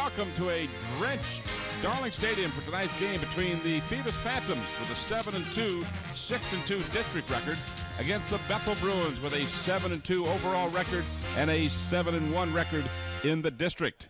welcome to a drenched Darling Stadium for tonight's game between the Phoebus Phantoms with a 7-2, 6-2 district record against the Bethel Bruins with a 7-2 overall record and a 7-1 record in the district.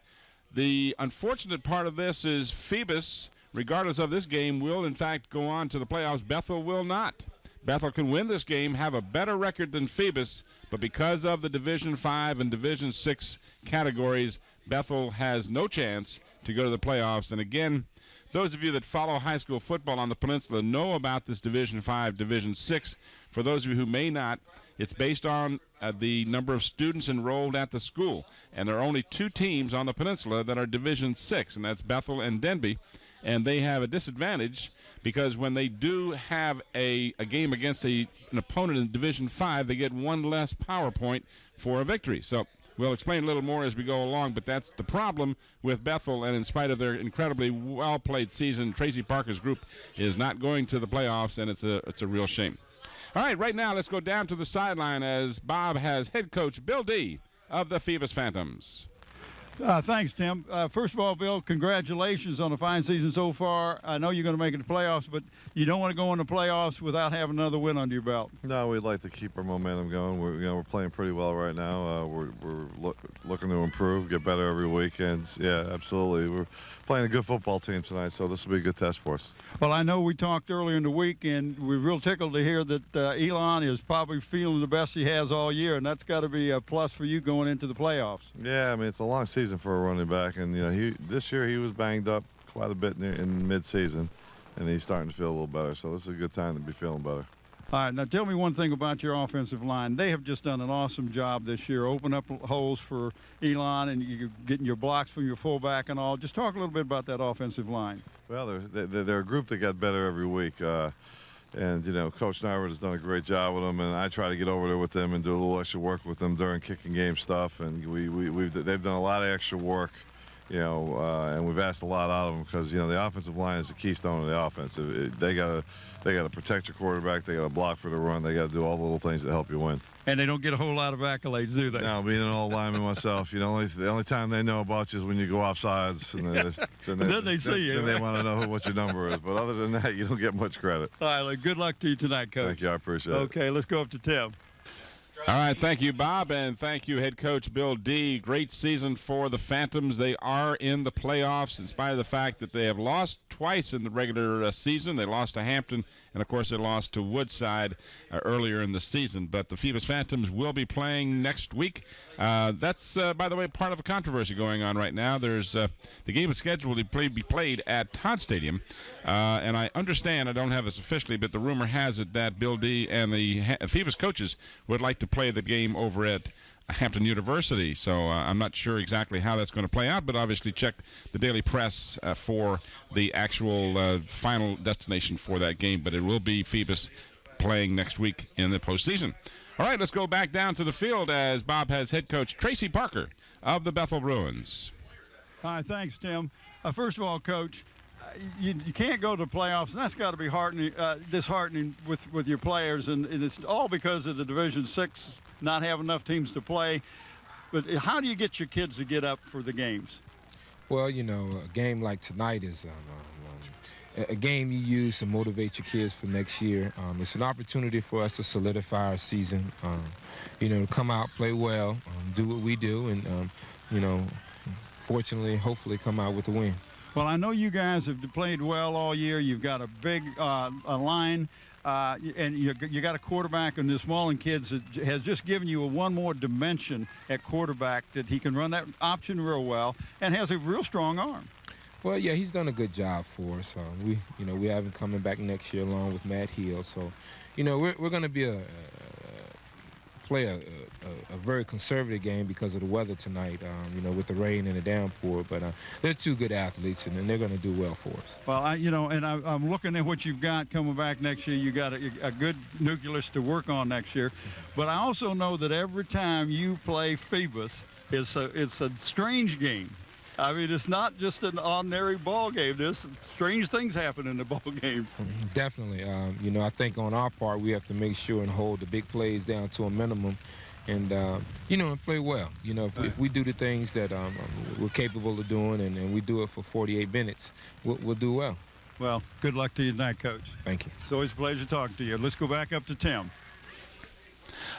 The unfortunate part of this is Phoebus, regardless of this game, will in fact go on to the playoffs. Bethel will not. Bethel can win this game, have a better record than Phoebus, but because of the Division 5 and Division 6 categories, Bethel has no chance to go to the playoffs. And again, those of you that follow high school football on the peninsula know about this Division 5, Division 6. For those of you who may not, it's based on the number of students enrolled at the school. And there are only two teams on the peninsula that are Division 6, and that's Bethel and Denby. And they have a disadvantage because when they do have a game against an opponent in Division 5, they get one less power point for a victory. So we'll explain a little more as we go along, but that's the problem with Bethel, and in spite of their incredibly well-played season, Tracy Parker's group is not going to the playoffs, and it's a real shame. All right now let's go down to the sideline as Bob has head coach Bill D. of the Phoebus Phantoms. Thanks, Tim. First of all, Bill, congratulations on a fine season so far. I know you're going to make it to playoffs, but you don't want to go into playoffs without having another win under your belt. No, we'd like to keep our momentum going. We're playing pretty well right now. We're looking to improve, get better every weekend. Yeah, absolutely. We're playing a good football team tonight, so this will be a good test for us. Well, I know we talked earlier in the week, and we're real tickled to hear that Elon is probably feeling the best he has all year, and that's got to be a plus for you going into the playoffs. Yeah, I mean, it's a long season for a running back, and this year he was banged up quite a bit in mid-season, and he's starting to feel a little better. So this is a good time to be feeling better. All right, now tell me one thing about your offensive line. They have just done an awesome job this year, open up holes for Elon, and you're getting your blocks from your fullback and all. Just talk a little bit about that offensive line. Well, they're a group that got better every week. And, Coach Nyberg has done a great job with them, and I try to get over there with them and do a little extra work with them during kicking game stuff. And they've done a lot of extra work, and we've asked a lot out of them because, the offensive line is the keystone of the offense. They got to protect your quarterback. They got to block for the run. They got to do all the little things that help you win. And they don't get a whole lot of accolades, do they? No, being an old lineman myself, the only time they know about you is when you go off sides. And then they see you. Then they want to know what your number is. But other than that, you don't get much credit. All right, well, good luck to you tonight, Coach. Thank you. I appreciate it. Okay, let's go up to Tim. All right, thank you, Bob, and thank you, head coach Bill D. Great season for the Phantoms. They are in the playoffs in spite of the fact that they have lost twice in the regular season. They lost to Hampton, and, of course, they lost to Woodside earlier in the season. But the Phoebus Phantoms will be playing next week. That's, by the way, part of a controversy going on right now. There's the game is scheduled to be played at Todd Stadium, and I understand, I don't have this officially, but the rumor has it that Bill D. and the Phoebus coaches would like to play the game over at Hampton University. So I'm not sure exactly how that's going to play out, but obviously check the Daily Press for the actual final destination for that game. But it will be Phoebus playing next week in the postseason. All right, let's go back down to the field as Bob has head coach Tracy Parker of the Bethel Bruins. All right, thanks, Tim. First of all, Coach, you can't go to the playoffs, and that's got to be disheartening with your players, and it's all because of the Division 6 not having enough teams to play. But how do you get your kids to get up for the games? Well, a game like tonight is a game you use to motivate your kids for next year. It's an opportunity for us to solidify our season, to come out, play well, do what we do, and, fortunately, hopefully come out with a win. Well, I know you guys have played well all year. You've got a big line, and you got a quarterback in this Mullen kids that has just given you one more dimension at quarterback, that he can run that option real well and has a real strong arm. Well, yeah, he's done a good job for us. We have him coming back next year along with Matt Hill. So, we're going to be play a very conservative game because of the weather tonight, with the rain and the downpour. But they're two good athletes, and they're going to do well for us. Well, I'm looking at what you've got coming back next year. You got a good nucleus to work on next year. But I also know that every time you play Phoebus, it's a strange game. I mean, it's not just an ordinary ball game. There's strange things happen in the ball games. Definitely. I think on our part, we have to make sure and hold the big plays down to a minimum and and play well. If we do the things that we're capable of doing, and we do it for 48 minutes, we'll do well. Well, good luck to you tonight, Coach. Thank you. It's always a pleasure talking to you. Let's go back up to Tim.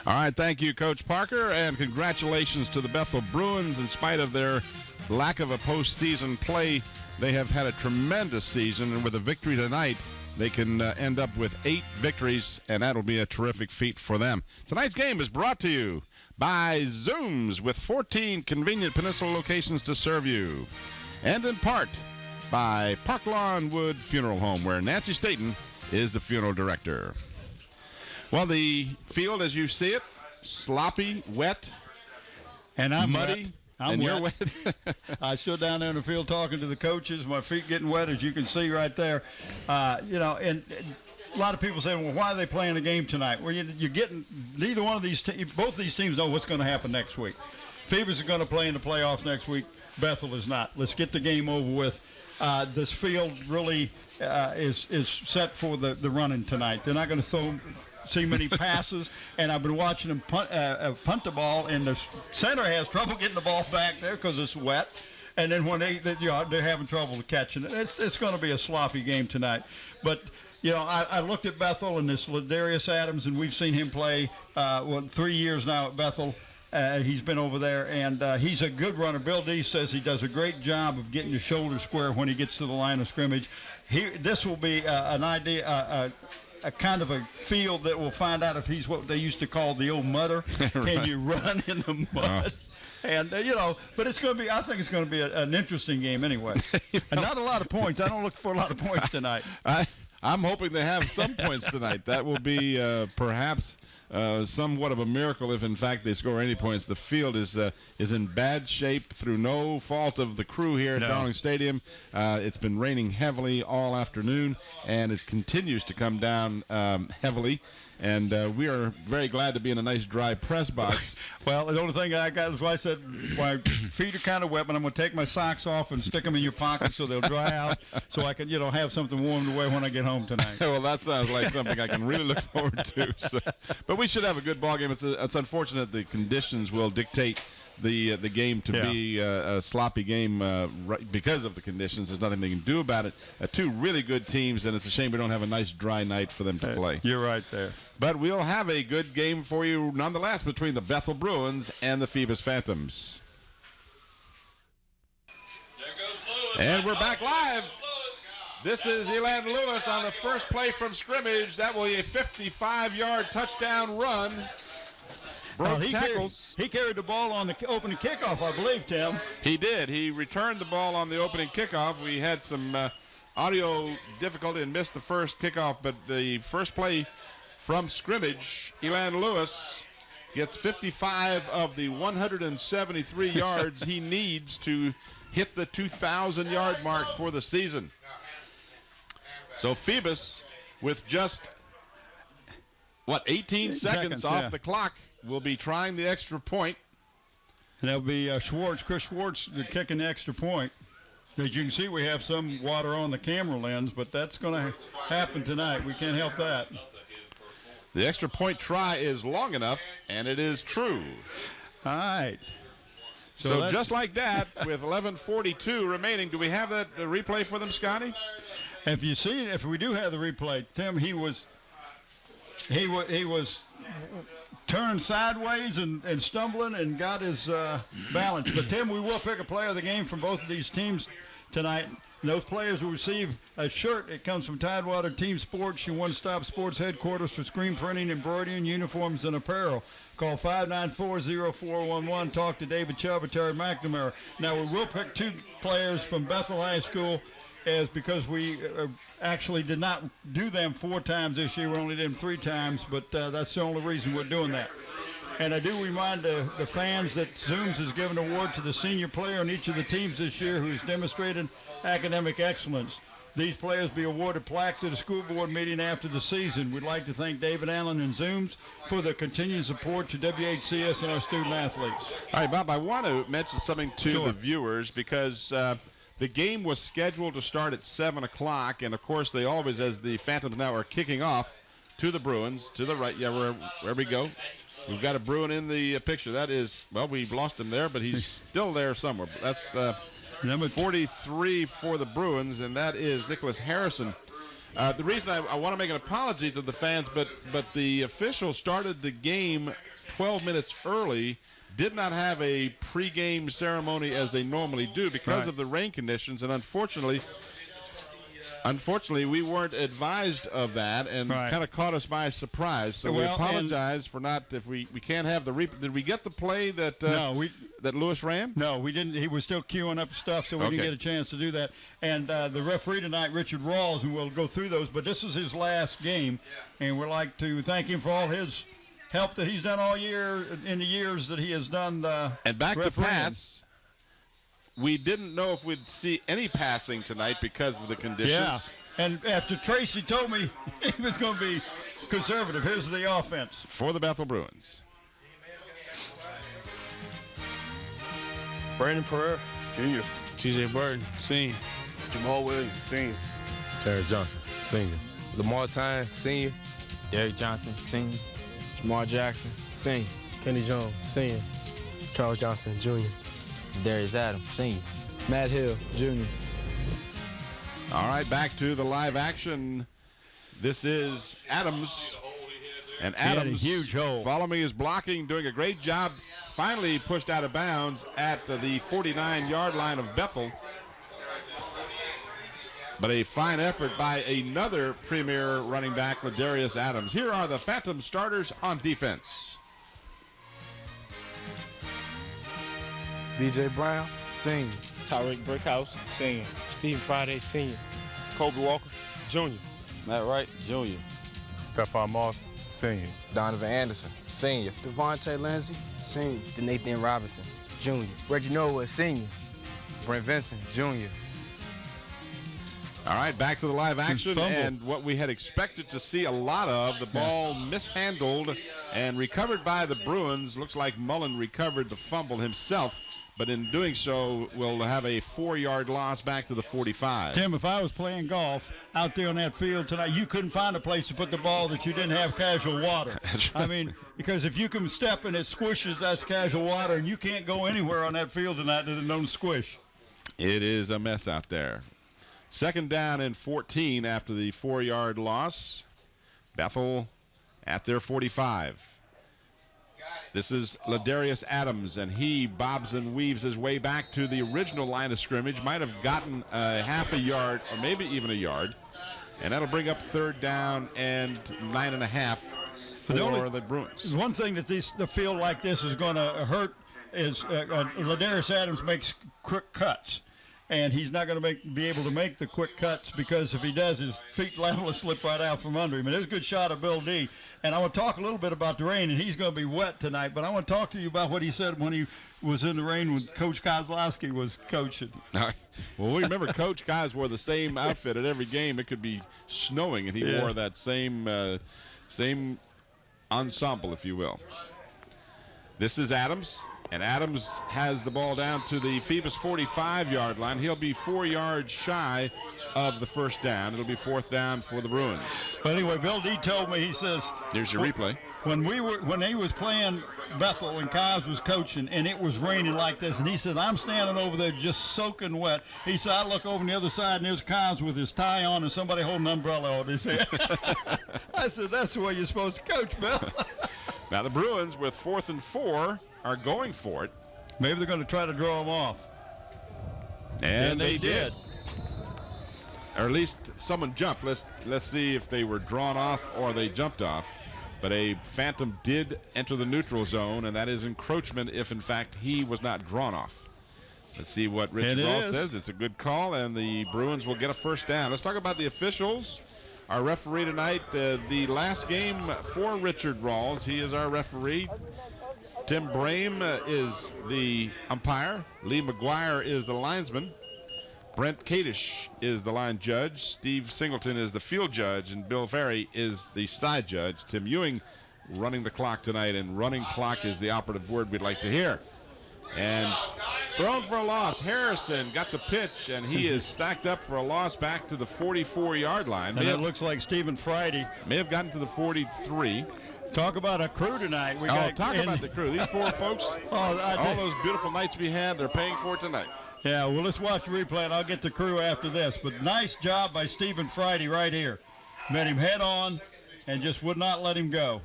All right, thank you, Coach Parker, and congratulations to the Bethel Bruins. In spite of their lack of a postseason play, they have had a tremendous season, and with a victory tonight, they can end up with 8 victories, and that'll be a terrific feat for them. Tonight's game is brought to you by Zooms, with 14 convenient Peninsula locations to serve you, and in part by Park Lawn Wood Funeral Home, where Nancy Staten is the funeral director. Well, the field, as you see it, sloppy, wet, and I'm muddy. I'm you're wet. I stood down there in the field talking to the coaches. My feet getting wet, as you can see right there. And a lot of people say, well, why are they playing a game tonight? Well, you're getting neither one of these both these teams know what's going to happen next week. Phoebus is going to play in the playoffs next week. Bethel is not. Let's get the game over with. This field really is set for the running tonight. They're not going to see many passes, and I've been watching them punt the ball, and the center has trouble getting the ball back there because it's wet. And then when they're having trouble catching it, it's going to be a sloppy game tonight. But I looked at Bethel and this Ladarius Adams, and we've seen him play 3 years now at Bethel. He's been over there, and he's a good runner. Bill D says he does a great job of getting the shoulder square when he gets to the line of scrimmage. This will be an idea, a kind of a field that we'll find out if he's what they used to call the old mudder. Right. Can you run in the mud? And, but it's going to be, I think it's going to be an interesting game anyway. And not a lot of points. I don't look for a lot of points tonight. I'm hoping they have some points tonight. That will be perhaps somewhat of a miracle if, in fact, they score any points. The field is in bad shape through no fault of the crew here at Darling Stadium. It's been raining heavily all afternoon, and it continues to come down heavily. And we are very glad to be in a nice dry press box. Well, the only thing I got is why I said my feet are kind of wet, but I'm going to take my socks off and stick them in your pocket so they'll dry out, so I can, have something warm to wear when I get home tonight. Well, that sounds like something I can really look forward to. So, but we should have a good ball game. It's unfortunate the conditions will dictate the game to be a sloppy game because of the conditions. There's nothing they can do about it. 2 really good teams, and it's a shame we don't have a nice dry night for them to play. You're right there. But we'll have a good game for you nonetheless between the Bethel Bruins and the Phoebus Phantoms. There goes Lewis. And we're back live. This is Elan Lewis on the first play from scrimmage. That will be a 55-yard touchdown run. Broke tackles. He carried the ball on the opening kickoff, I believe, Tim. He did. He returned the ball on the opening kickoff. We had some audio difficulty and missed the first kickoff, but the first play from scrimmage, Elan Lewis gets 55 of the 173 yards he needs to hit the 2,000-yard mark for the season. So Phoebus, with just, 18 seconds off the clock, will be trying the extra point. And that'll be Chris Schwartz kicking the extra point. As you can see, we have some water on the camera lens, but that's going to happen tonight. We can't help that. The extra point try is long enough, and it is true. All right. So just like that, with 11:42 remaining, do we have that replay for them, Scotty? If you see it, if we do have the replay, Tim, he was turned sideways and stumbling and got his balance. But, Tim, we will pick a player of the game from both of these teams tonight. And those players will receive a shirt. It comes from Tidewater Team Sports, your one-stop sports headquarters for screen printing, embroidery, uniforms, and apparel. Call 594-0411. Talk to David Chubb or Terry McNamara. Now, we will pick 2 players from Bethel High School because we actually did not do them 4 times this year. We only did them 3 times, but that's the only reason we're doing that. And I do remind the fans that Zooms has given an award to the senior player on each of the teams this year who's demonstrated academic excellence. These players be awarded plaques at a school board meeting after the season. We'd like to thank David Allen and Zooms for their continued support to WHCS and our student athletes. All right, Bob, I want to mention something to the viewers because the game was scheduled to start at 7 o'clock, and, of course, they always, as the Phantoms now are kicking off to the Bruins, to the right, where we go. We've got a Bruin in the picture. That is, well, we've lost him there, but he's still there somewhere. That's number 43 for the Bruins, and that is Nicholas Harrison. The reason I want to make an apology to the fans, but the official started the game 12 minutes early, did not have a pregame ceremony as they normally do because of the rain conditions, and unfortunately, we weren't advised of that, and kind of caught us by surprise. So we apologize for not. If we can't have the did we get the play that that Lewis ran? No, we didn't. He was still queuing up stuff, so we didn't get a chance to do that. And the referee tonight, Richard Rawls, and we'll go through those, but this is his last game, and we'd like to thank him for all his help that he's done all year in the years that he has done. And back to pass. We didn't know if we'd see any passing tonight because of the conditions. Yeah, and after Tracy told me he was going to be conservative, here's the offense. For the Bethel Bruins. Brandon Pereira, Jr. T.J. Burton, senior. Jamal Williams, senior. Terry Johnson, senior. Lamar Tyne, senior. Derek Johnson, senior. Jamar Jackson, senior. Kenny Jones, senior. Charles Johnson, junior. Darius Adams, senior. Matt Hill, junior. All right, back to the live action. This is Adams. And Adams, huge hole. Following his blocking, doing a great job. Finally pushed out of bounds at the 49-yard line of Bethel. But a fine effort by another premier running back, Ladarius Adams. Here are the Phantom starters on defense. B.J. Brown, senior. Tyreek Brickhouse, senior. Steve Friday, senior. Kobe Walker, junior. Matt Wright, junior. Stephon Moss, senior. Donovan Anderson, senior. Devontae Lindsay, senior. Nathan Robinson, junior. Reggie Norwood, senior. Brent Vincent, junior. All right, back to the live action, and what we had expected to see a lot of, the ball mishandled and recovered by the Bruins. Looks like Mullen recovered the fumble himself, but in doing so, we'll have a 4-yard loss back to the 45. Tim, if I was playing golf out there on that field tonight, you couldn't find a place to put the ball that you didn't have casual water. I mean, because if you can step and it squishes, that's casual water, and you can't go anywhere on that field tonight that it don't squish. It is a mess out there. Second down and 14 after the 4-yard loss. Bethel at their 45. This is Ladarius Adams, and he bobs and weaves his way back to the original line of scrimmage. Might have gotten half a yard or maybe even a yard. And that'll bring up third down and 9.5 for the Bruins. One thing that the field like this is going to hurt is Ladarius Adams makes quick cuts. And he's not going to be able to make the quick cuts because if he does, his feet liable to slip right out from under him. And there's a good shot of Bill D. And I want to talk a little bit about the rain, and he's going to be wet tonight. But I want to talk to you about what he said when he was in the rain when Coach Kozlowski was coaching. Well, we remember Coach Kaz wore the same outfit at every game. It could be snowing, and he wore that same ensemble, if you will. This is Adams. And Adams has the ball down to the Phoebus 45-yard line. He'll be 4 yards shy of the first down. It'll be fourth down for the Bruins. But anyway, Bill D told me, he says, here's your replay. When he was playing Bethel and Kaz was coaching and it was raining like this, and he said, I'm standing over there just soaking wet. He said, I look over on the other side and there's Kaz with his tie on and somebody holding an umbrella on his head. I said, that's the way you're supposed to coach, Bill. Now the Bruins with 4th and 4 are going for it. Maybe they're going to try to draw them off. And they did. Or at least someone jumped. Let's see if they were drawn off or they jumped off. But a Phantom did enter the neutral zone, and that is encroachment if, in fact, he was not drawn off. Let's see what Richard Rawls says. It's a good call, and the Bruins will get a first down. Let's talk about the officials. Our referee tonight, the last game for Richard Rawls, he is our referee. Tim Brame is the umpire. Lee McGuire is the linesman. Brent Kadish is the line judge. Steve Singleton is the field judge. And Bill Ferry is the side judge. Tim Ewing running the clock tonight. And running clock is the operative word we'd like to hear. And thrown for a loss. Harrison got the pitch, and he is stacked up for a loss back to the 44-yard line. And it looks like Stephen Friday may have gotten to the 43. Talk about a crew tonight. Talk about the crew. These poor folks, all those beautiful nights we had, they're paying for it tonight. Yeah, well, let's watch the replay, and I'll get the crew after this. But nice job by Stephen Friday right here. Met him head on and just would not let him go.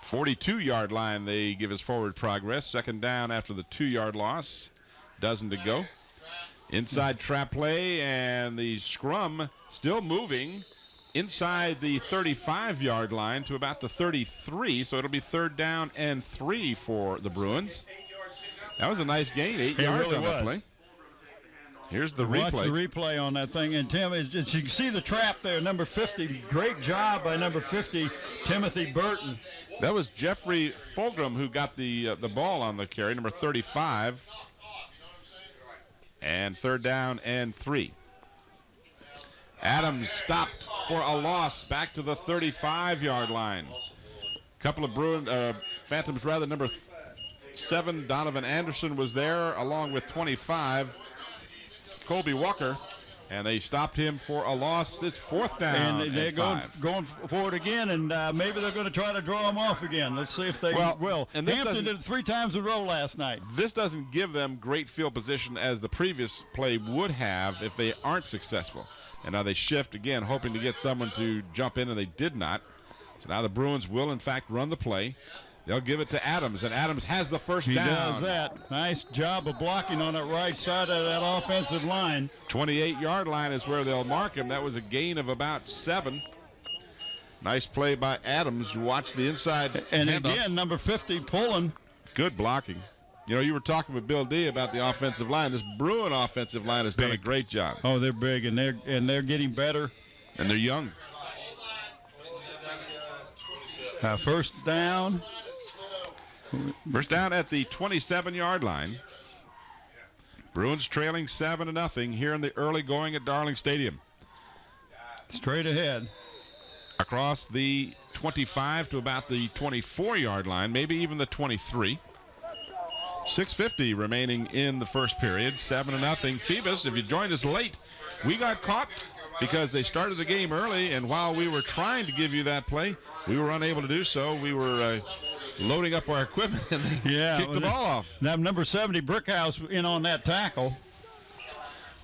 42-yard line, they give us forward progress. Second down after the 2-yard loss. Dozen to go. Inside trap play, and the scrum still moving inside the 35-yard line to about the 33, so it'll be 3rd down and 3 for the Bruins. That was a nice gain, 8 yards really on that play. Here's the replay. Watch the replay on that thing. And Tim, you can see the trap there, number 50. Great job by number 50, Timothy Burton. That was Jeffrey Fulgram who got the ball on the carry, number 35. And 3rd down and 3. Adams stopped for a loss back to the 35-yard line. Couple of Phantoms, number 7, Donovan Anderson was there, along with 25, Colby Walker, and they stopped him for a loss. It's 4th down and they're going forward again, and maybe they're going to try to draw him off again. Let's see if they will. And Hampton did it 3 times in a row last night. This doesn't give them great field position as the previous play would have if they aren't successful. And now they shift again, hoping to get someone to jump in, and they did not. So now the Bruins will, in fact, run the play. They'll give it to Adams, and Adams has the first down. He does that. Nice job of blocking on that right side of that offensive line. 28-yard line is where they'll mark him. That was a gain of about 7. Nice play by Adams. Watch the inside. And again, number 50 pulling. Good blocking. You know, you were talking with Bill D about the offensive line. This Bruin offensive line has done a great job. Oh, they're big, and they're getting better. And they're young. First down. First down at the 27-yard line. Bruins trailing 7-0 here in the early going at Darling Stadium. Straight ahead. Across the 25 to about the 24-yard line, maybe even the 23. 6:50 remaining in the first period. 7-0. Phoebus, if you joined us late, we got caught because they started the game early, and while we were trying to give you that play, we were unable to do so. We were loading up our equipment, and they kicked the ball off. Now, number 70, Brickhouse, in on that tackle.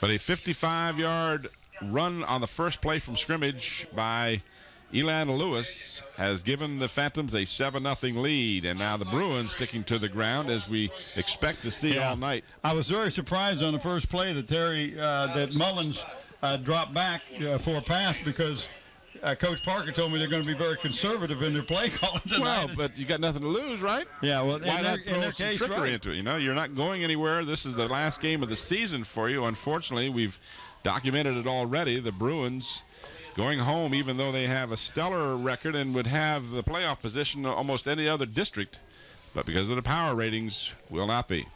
But a 55-yard run on the first play from scrimmage by Elan Lewis has given the Phantoms a 7-0 lead, and now the Bruins sticking to the ground as we expect to see all night. I was very surprised on the first play that that Mullins dropped back for a pass because Coach Parker told me they're going to be very conservative in their play calling tonight. Well, but you got nothing to lose, right? Yeah, well, why not throw some trickery into it? You know, you're not going anywhere. This is the last game of the season for you. Unfortunately, we've documented it already. The Bruins going home, even though they have a stellar record and would have the playoff position almost any other district, but because of the power ratings, will not be.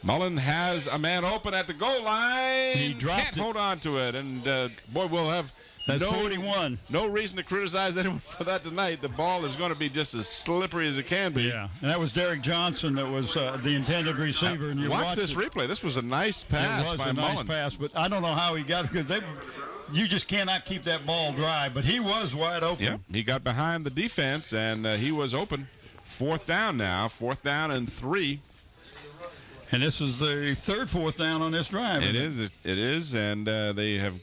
Mullen has a man open at the goal line. He can't hold on to it, and boy, we'll have That's 41. No reason to criticize anyone for that tonight. The ball is going to be just as slippery as it can be. Yeah, and that was Derek Johnson that was the intended receiver. And you watch this replay. This was a nice pass by Mullen. It was a nice pass, but I don't know how he got it because you just cannot keep that ball dry. But he was wide open. Yeah, he got behind the defense, and he was open. 4th down now. 4th down and 3. And this is the third 4th down on this drive. It is, and they have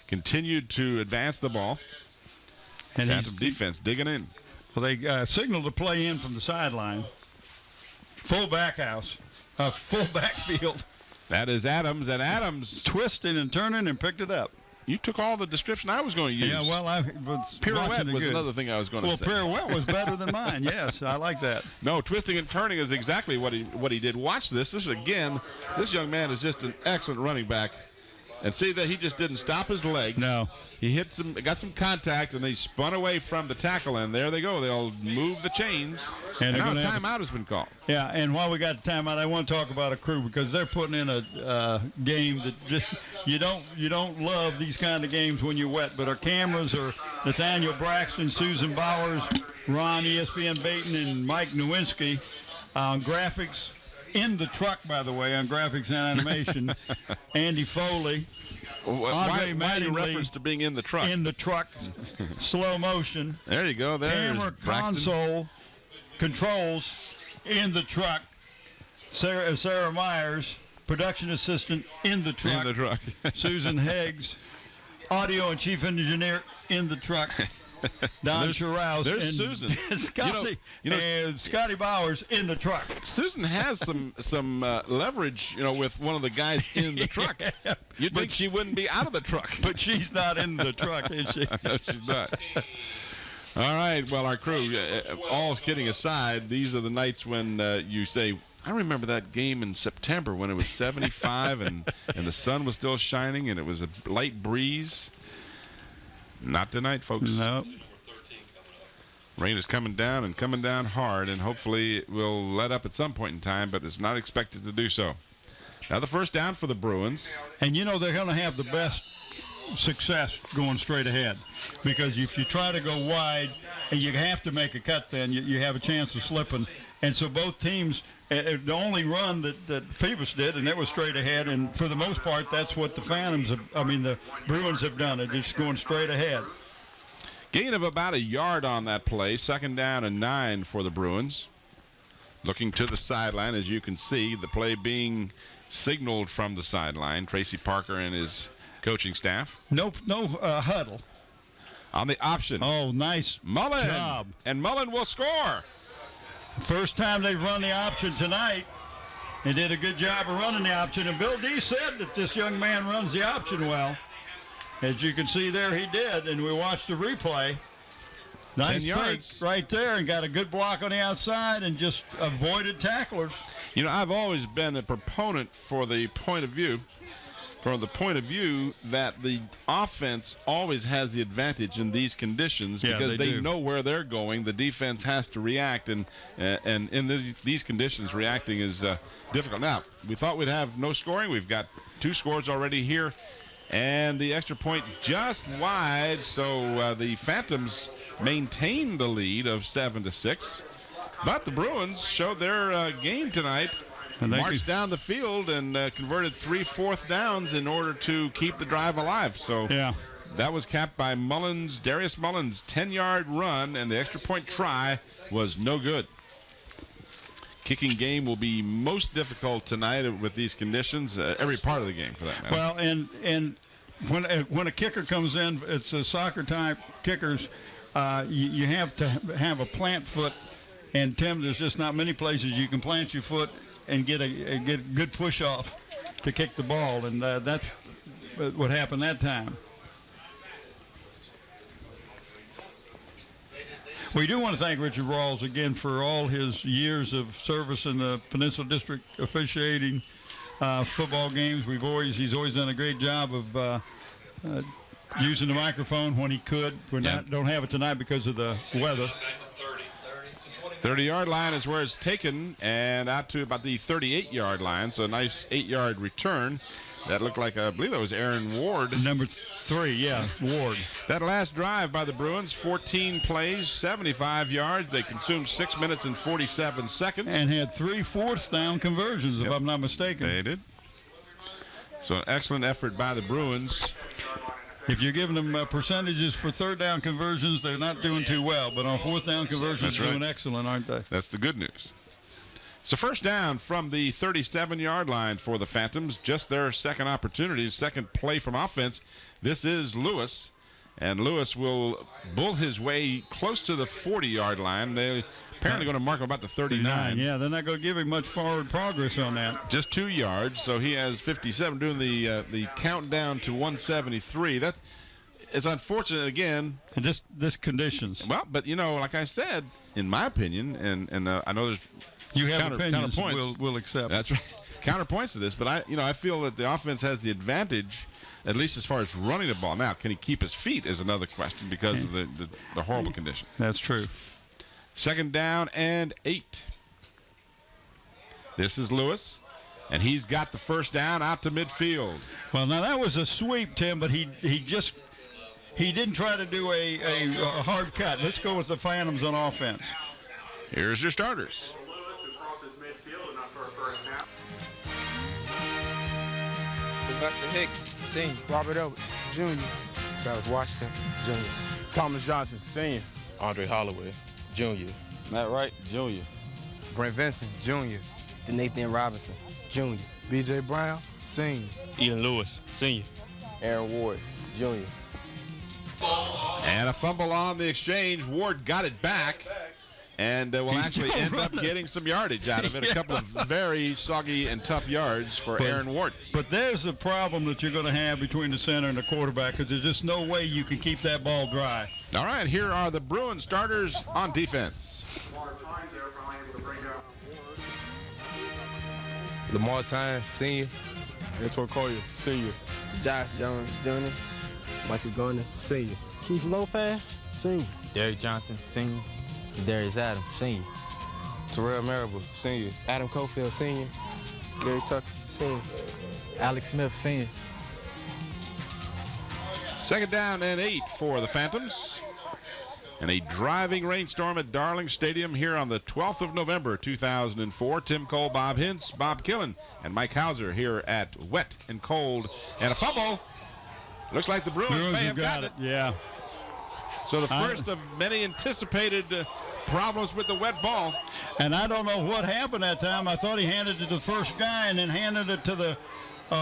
continued to advance the ball. And Phantom defense digging in. Well, they signaled the play in from the sideline. Full backhouse. Full backfield. That is Adams, and Adams twisting and turning and picked it up. You took all the description I was going to use. Yeah, well, I was pirouette was another thing I was going to say. Well, pirouette was better than mine. Yes, I like that. No, twisting and turning is exactly what he did. Watch this. This young man is just an excellent running back. And see that he just didn't stop his legs. No. He got some contact, and they spun away from the tackle, and there they go. They'll move the chains. And now a timeout has been called. Yeah, and while we got the timeout, I want to talk about a crew because they're putting in a game that just you don't love these kind of games when you're wet. But our cameras are Nathaniel Braxton, Susan Bowers, Ron ESPN Baton, and Mike Nowinski on graphics. In the truck, by the way, on graphics and animation, Andy Foley. Why reference to being in the truck? In the truck, slow motion. There you go. Camera console controls in the truck. Sarah Myers, production assistant in the truck. In the truck. Susan Heggs, audio and chief engineer in the truck. Don Chiraus. There's and Susan. Scotty, and Scotty Bowers in the truck. Susan has some leverage, with one of the guys in the truck. Yeah, You'd think she wouldn't be out of the truck. But she's not in the truck, is she? No, she's not. All right. Well, our crew, all kidding aside, these are the nights when you say, I remember that game in September when it was 75 and the sun was still shining and it was a light breeze. Not tonight, folks. No. Rain is coming down and coming down hard, and hopefully it will let up at some point in time, but it's not expected to do so. Now the first down for the Bruins. And they're going to have the best success going straight ahead, because if you try to go wide and you have to make a cut, then you have a chance of slipping. And so both teams, the only run that Phoebus did, and that was straight ahead, and for the most part, that's what the Bruins have done. It's just going straight ahead. Gain of about a yard on that play. Second down and 9 for the Bruins. Looking to the sideline, as you can see, the play being signaled from the sideline. Tracy Parker and his coaching staff. No huddle. On the option. Oh, nice Mullen. job. And Mullen will score. First time they've run the option tonight. They did a good job of running the option, and Bill D said that this young man runs the option well. As you can see there, he did, and we watched the replay. Nice 10 yards fake right there, and got a good block on the outside and just avoided tacklers. I've always been a proponent for the point of view, that the offense always has the advantage in these conditions because they know where they're going. The defense has to react, and in these conditions, reacting is difficult. Now, we thought we'd have no scoring. We've got 2 scores already here, and the extra point just wide, so the Phantoms maintain the lead of 7-6. But the Bruins showed their game tonight. And marched down the field and converted 3 fourth downs in order to keep the drive alive. So that was capped by Darius Mullins' 10-yard run, and the extra point try was no good. Kicking game will be most difficult tonight with these conditions, every part of the game for that matter. Well, and when a kicker comes in, it's a soccer-type kickers, you have to have a plant foot. And, Tim, there's just not many places you can plant your foot and get a good push off to kick the ball, and that's what happened that time. We do want to thank Richard Rawls again for all his years of service in the Peninsula District officiating football games. He's always done a great job of using the microphone when he could. Don't have it tonight because of the weather. 30-yard line is where it's taken, and out to about the 38-yard line. So a nice 8-yard return. That looked like, I believe that was Aaron Ward. Number 3, Ward. That last drive by the Bruins, 14 plays, 75 yards. They consumed 6 minutes and 47 seconds. And had 3 fourth down conversions, if I'm not mistaken. They did. So an excellent effort by the Bruins. If you're giving them percentages for third down conversions, they're not doing too well. But on fourth down conversions, they're doing excellent, aren't they? That's the good news. So first down from the 37-yard line for the Phantoms. Just their second opportunity, second play from offense. This is Lewis. And Lewis will bull his way close to the 40-yard line. They're apparently going to mark him about the 39. Yeah, they're not going to give him much forward progress on that. Just 2 yards, so he has 57, doing the countdown to 173. That is unfortunate again. And this conditions. Well, but, like I said, in my opinion, and I know there's you have opinions counterpoints. We'll accept. That's right. Counterpoints to this, but I feel that the offense has the advantage, at least as far as running the ball. Now, can he keep his feet is another question because of the horrible condition. That's true. Second down and 8. This is Lewis, and he's got the first down out to midfield. Well, now that was a sweep, Tim, but he didn't try to do a hard cut. Let's go with the Phantoms on offense. Here's your starters. Sylvester Hicks, senior. Robert Edwards, junior. Travis Washington, junior. Thomas Johnson, senior. Andre Holloway, junior. Matt Wright, junior. Brent Vincent, junior. Nathan Robinson, junior. B.J. Brown, senior. Eden Lewis, senior. Aaron Ward, junior. And a fumble on the exchange. Ward got it back and will actually end up getting some yardage out of it. A couple of very soggy and tough yards for Aaron Ward. But there's a problem that you're going to have between the center and the quarterback because there's just no way you can keep that ball dry. All right, here are the Bruins starters on defense. Lamar Tyne, senior. Antoine Collier, senior. Josh Jones, junior. Michael Garner, senior. Keith Lopez, senior. Derek Johnson, senior. Darius Adams, senior. Terrell Marable, senior. Adam Cofield, senior. Gary Tucker, senior. Alex Smith, senior. Second down and 8 for the Phantoms. And a driving rainstorm at Darling Stadium here on the 12th of November, 2004. Tim Cole, Bob Hintz, Bob Killen, and Mike Hauser here at Wet and Cold. And a fumble. Looks like the Bruins may have gotten it. Yeah. So the first of many anticipated problems with the wet ball. And I don't know what happened that time. I thought he handed it to the first guy and then handed it to the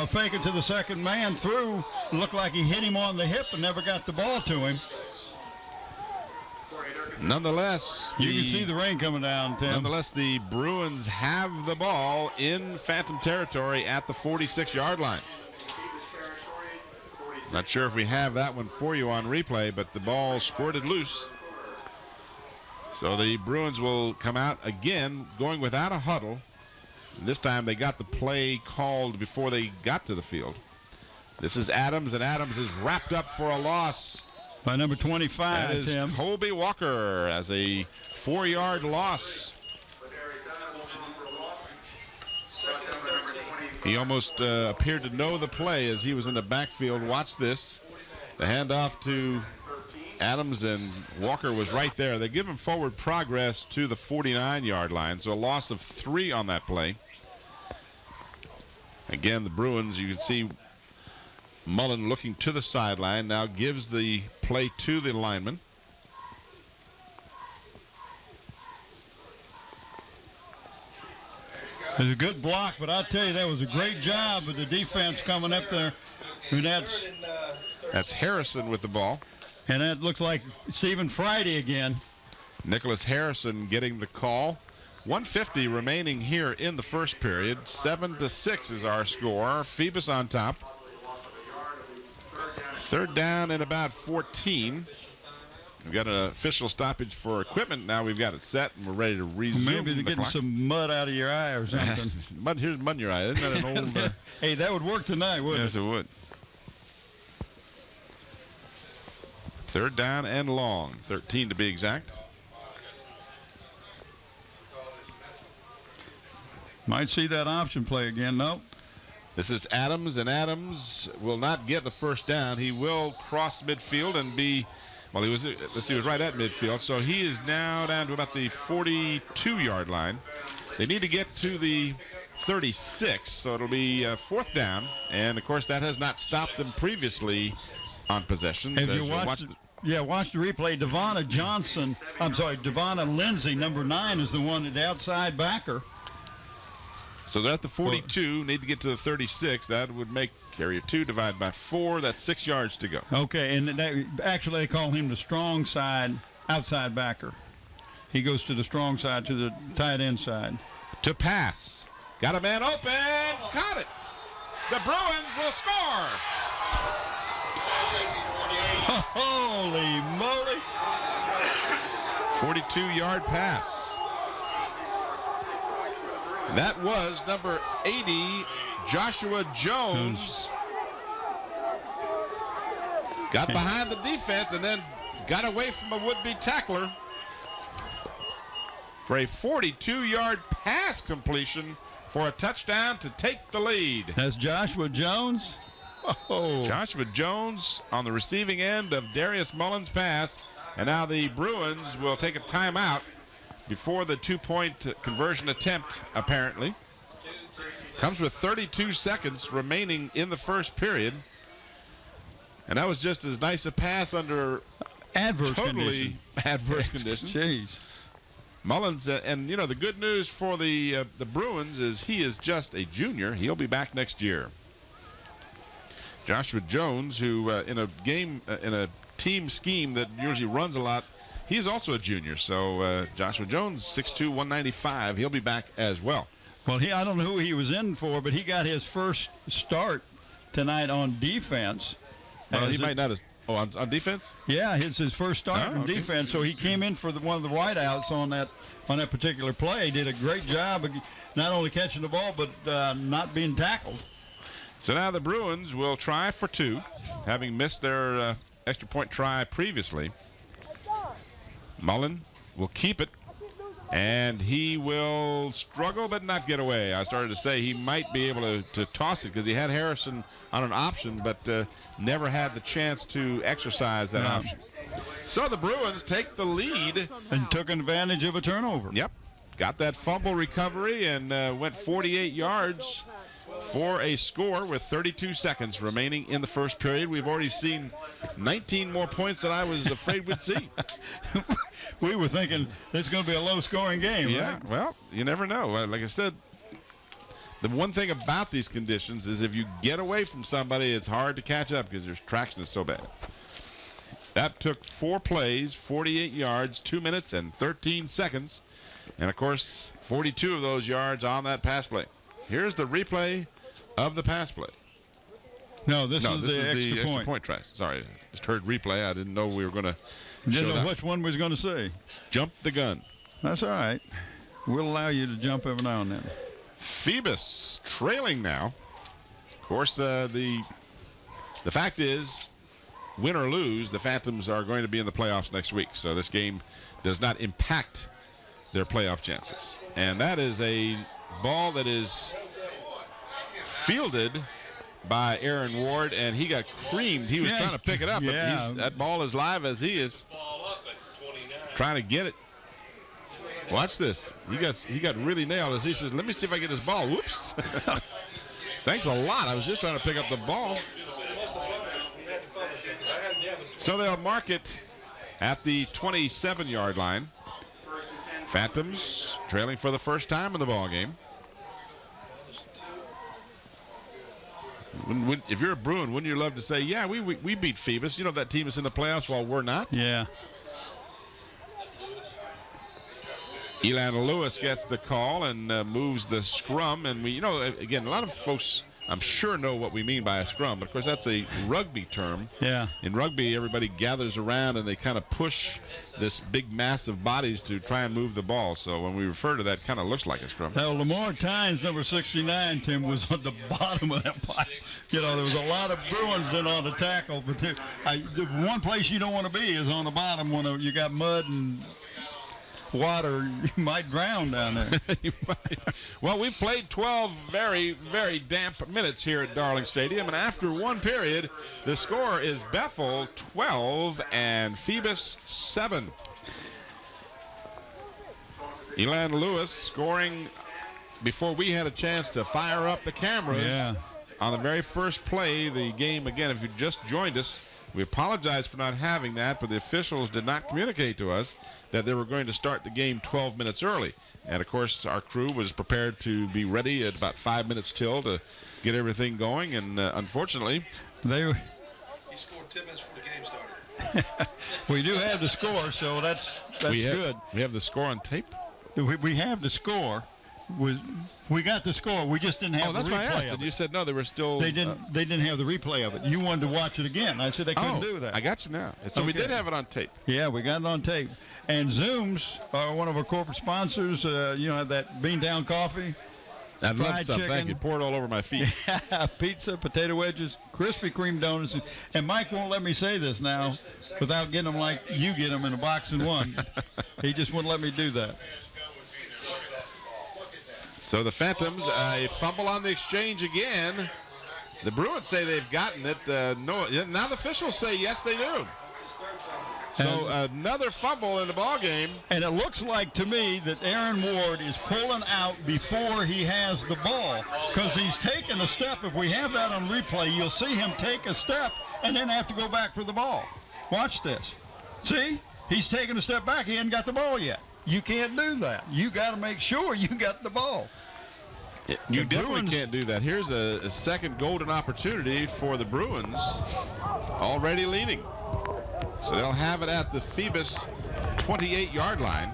fake it to the second man through. Looked like he hit him on the hip and never got the ball to him. Nonetheless, you can see the rain coming down, Tim. Nonetheless, the Bruins have the ball in Phantom territory at the 46-yard line. Not sure if we have that one for you on replay, but the ball squirted loose. So the Bruins will come out again, going without a huddle. This time they got the play called before they got to the field. This is Adams, and Adams is wrapped up for a loss. By number 25, that is Tim. Colby Walker as a 4-yard loss. He almost appeared to know the play as he was in the backfield. Watch this. The handoff to Adams, and Walker was right there. They give him forward progress to the 49-yard line, so a loss of 3 on that play. Again, the Bruins, you can see Mullen looking to the sideline, now gives the play to the lineman. It was a good block, but I'll tell you, that was a great job of the defense coming up there. I mean, that's Harrison with the ball. And that looks like Stephen Friday again. Nicholas Harrison getting the call. 1:50 remaining here in the first period. 7-6 is our score. Phoebus on top. Third down and about 14. We've got an official stoppage for equipment. Now we've got it set, and we're ready to resume. Maybe they're getting some mud out of your eye or something. Here's mud in your eye. Isn't that an old... Hey, that would work tonight, wouldn't it? Yes, it would. Third down and long. 13 to be exact. Might see that option play again. No. This is Adams, and Adams will not get the first down. He will cross midfield and be... Well, he was right at midfield, so he is now down to about the 42-yard line. They need to get to the 36, so it'll be fourth down. And, of course, that has not stopped them previously on possessions. If you watch the replay. Devonna Lindsay, number 9, is the one, the outside backer. So they're at the 42, need to get to the 36. That would make area 2 divided by 4. That's 6 yards to go. Okay, and actually they call him the strong side outside backer. He goes to the strong side, to the tight end side. To pass. Got a man open. Caught it. The Bruins will score. Holy moly. 42-yard pass. That was number 80, Joshua Jones. Got behind the defense and then got away from a would-be tackler for a 42-yard pass completion for a touchdown to take the lead. That's Joshua Jones. Oh. Joshua Jones on the receiving end of Darius Mullen's pass. And now the Bruins will take a timeout before the 2-point conversion attempt, apparently. Comes with 32 seconds remaining in the first period. And that was just as nice a pass under adverse conditions. Jeez. Mullins, and you know, the good news for the Bruins is he is just a junior. He'll be back next year. Joshua Jones, who in a team scheme that usually runs a lot, he's also a junior. So Joshua Jones, 6'2", 195. He'll be back as well. Well, I don't know who he was in for, but he got his first start tonight on defense. Well, he might not have. Oh, on defense? Yeah, it's his first start on defense. So he came in for one of the wideouts on that particular play. Did a great job of not only catching the ball, but not being tackled. So now the Bruins will try for two, having missed their extra point try previously. Mullen will keep it, and he will struggle but not get away. I started to say he might be able to toss it because he had Harrison on an option, but never had the chance to exercise that option. So the Bruins take the lead. And took advantage of a turnover. Yep. Got that fumble recovery and went 48 yards for a score with 32 seconds remaining in the first period. We've already seen 19 more points than I was afraid we'd see. We were thinking it's going to be a low-scoring game, yeah, right? Well, you never know. Like I said, the one thing about these conditions is if you get away from somebody, it's hard to catch up because their traction is so bad. That took 4 plays, 48 yards, 2 minutes and 13 seconds. And, of course, 42 of those yards on that pass play. Here's the replay of the pass play. No, this is the extra point try. Sorry, I just heard replay. I didn't know we were going to Didn't know which one was going to say. Jump the gun. That's all right. We'll allow you to jump every now and then. Phoebus trailing now. Of course, the fact is, win or lose, the Phantoms are going to be in the playoffs next week. So this game does not impact their playoff chances. And that is a ball that is fielded by Aaron Ward, and he got creamed. He was trying to pick it up, but that ball is live as he is trying to get it. Watch this. He got really nailed as he says, let me see if I get this ball. Whoops. Thanks a lot. I was just trying to pick up the ball. So they'll mark it at the 27-yard line. Phantoms trailing for the first time in the ball game. If you're a Bruin, wouldn't you love to say, yeah, we beat Phoebus? You know, that team is in the playoffs while we're not. Yeah. Elan Lewis gets the call and moves the scrum. And again, a lot of folks, I'm sure, know what we mean by a scrum. But of course, that's a rugby term. Yeah. In rugby, everybody gathers around and they kind of push this big mass of bodies to try and move the ball. So when we refer to that, it kind of looks like a scrum. Now, Lamar Tynes, number 69, Tim, was on the bottom of that pipe. There was a lot of Bruins in on the tackle. But the one place you don't want to be is on the bottom when you got mud and water. You might drown down there. Well, we've played 12 very, very damp minutes here at Darling Stadium, and after one period, the score is Bethel 12 and Phoebus 7. Elan Lewis scoring before we had a chance to fire up the cameras. Yeah. On the very first play, the game, again, if you just joined us, we apologize for not having that, but the officials did not communicate to us that they were going to start the game 12 minutes early. And, of course, our crew was prepared to be ready at about 5 minutes till to get everything going. And, unfortunately, He scored 10 minutes before the game started. we do have the score, so that's good. We have the score on tape? We have the score. We got the score. We just didn't have the replay. Oh, that's why I asked. And you said no, they were still. They didn't have the replay of it. You wanted to watch it again. I said they couldn't do that. I got you now. So we did have it on tape. Yeah, we got it on tape. And Zooms are one of our corporate sponsors. That Beantown coffee. I'd love fried some. chicken. Thank you. Pour it all over my feet. Pizza, potato wedges, Krispy Kreme donuts. And Mike won't let me say this now without getting them like you get them in a box in one. He just wouldn't let me do that. So the Phantoms, a fumble on the exchange again. The Bruins say they've gotten it. No, now the officials say yes, they do. So another fumble in the ball game. And it looks like to me that Aaron Ward is pulling out before he has the ball because he's taking a step. If we have that on replay, you'll see him take a step and then have to go back for the ball. Watch this. See? He's taking a step back. He hasn't got the ball yet. You can't do that. You got to make sure you got the ball. You definitely can't do that. Here's a second golden opportunity for the Bruins, already leading. So they'll have it at the Phoebus 28-yard line.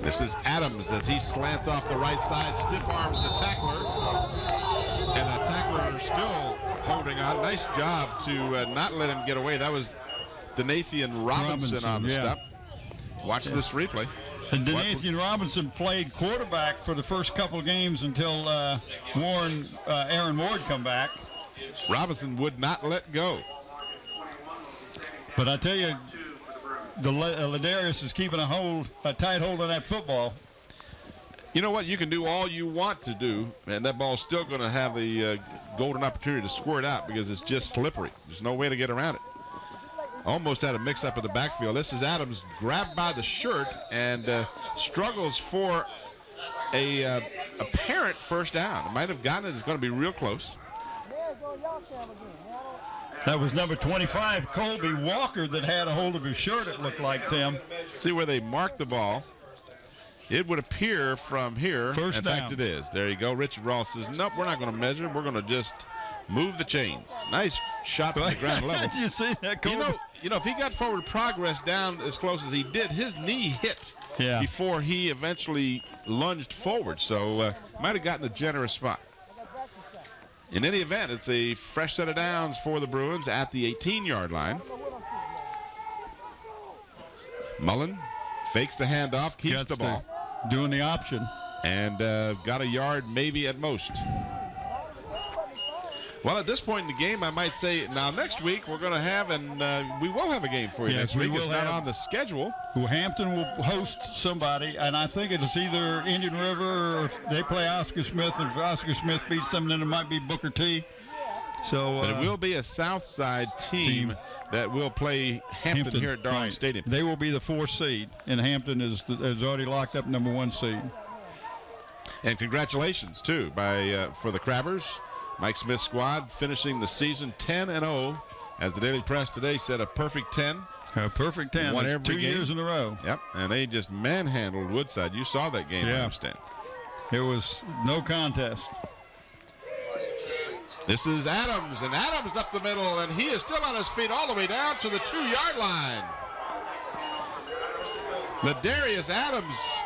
This is Adams as he slants off the right side, stiff arms the tackler, and the tackler still holding on. Nice job to not let him get away. That was Donathan Robinson on the step. Watch this replay. And Donathan Robinson played quarterback for the first couple of games until Aaron Ward come back. Robinson would not let go. But I tell you, Ladarius is keeping a tight hold on that football. You know what? You can do all you want to do, and that ball's still going to have the golden opportunity to squirt out because it's just slippery. There's no way to get around it. Almost had a mix-up in the backfield. This is Adams grabbed by the shirt and struggles for a apparent first down. Might have gotten it. It's going to be real close. That was number 25, Colby Walker, that had a hold of his shirt, it looked like, Tim. See where they marked the ball. It would appear from here. First down. In fact, it is. There you go. Richard Ross says, nope, we're not going to measure. We're going to just move the chains. Nice shot from the ground level. Did you see that, Colby? You know, if he got forward progress down as close as he did, his knee hit before he eventually lunged forward. So might have gotten a generous spot. In any event, it's a fresh set of downs for the Bruins at the 18-yard line. Mullen fakes the handoff, keeps the ball. Doing the option. And got a yard maybe at most. Well, at this point in the game, I might say, now next week we're going to have, and we will have a game for you next week. It's not on the schedule. Well, Hampton will host somebody, and I think it's either Indian River or if they play Oscar Smith. And if Oscar Smith beats them, then it might be Booker T. So, but it will be a Southside team that will play Hampton here at Darling Stadium. They will be the 4th seed, and Hampton is already locked up number 1 seed. And congratulations, too, for the Crabbers. Mike Smith's squad finishing the season 10-0. As the Daily Press today said, a perfect 10. A perfect 10. Won every 2 years in a row. Yep, and they just manhandled Woodside. You saw that game, I understand. It was no contest. This is Adams, and Adams up the middle, and he is still on his feet all the way down to the 2-yard line. Ladarius Adams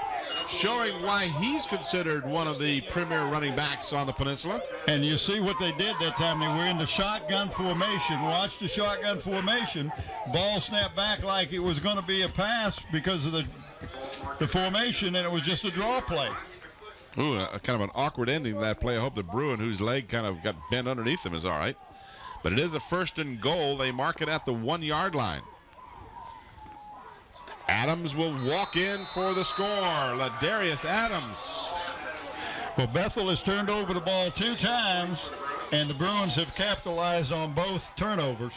showing why he's considered one of the premier running backs on the peninsula. And you see what they did that time. They were in the shotgun formation. Watch the shotgun formation. Ball snapped back like it was going to be a pass because of the formation, and it was just a draw play. Ooh, kind of an awkward ending to that play. I hope the Bruin, whose leg kind of got bent underneath him, is all right. But it is a 1st and goal. They mark it at the 1-yard line. Adams will walk in for the score. Ladarius Adams. Well, Bethel has turned over the ball 2 times, and the Bruins have capitalized on both turnovers.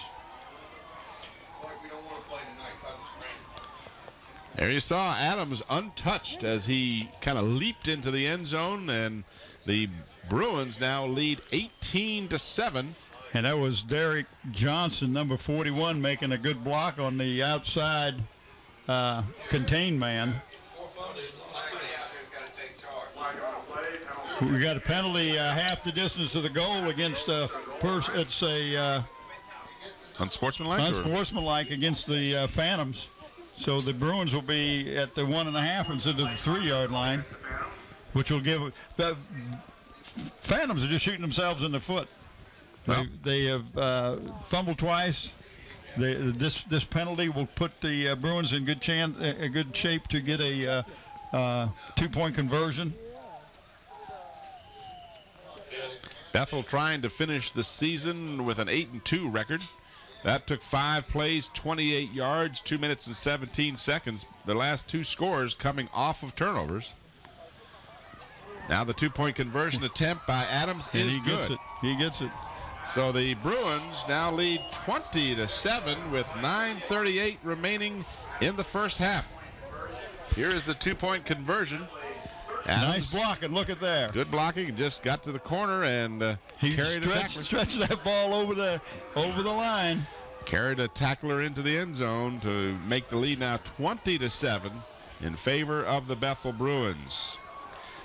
There you saw Adams untouched as he kind of leaped into the end zone, and the Bruins now lead 18-7. And that was Derek Johnson, number 41, making a good block on the outside contained man. We got a penalty half the distance of the goal against it's a unsportsmanlike against the Phantoms. So the Bruins will be at the 1.5 instead of the 3-yard line, which will give the Phantoms are just shooting themselves in the foot. They have fumbled twice. This penalty will put the Bruins in good shape to get a 2-point conversion. Bethel trying to finish the season with an 8-2 record. That took 5 plays, 28 yards, 2 minutes and 17 seconds. The last 2 scores coming off of turnovers. Now the 2-point conversion attempt by Adams is good. He gets it. So the Bruins now lead 20-7 with 9:38 remaining in the first half. Here is the two-point conversion. Nice blocking. Look at there. Good blocking. Just got to the corner and he carried a tackler. Stretched that ball over the line. Carried a tackler into the end zone to make the lead now 20-7 in favor of the Bethel Bruins.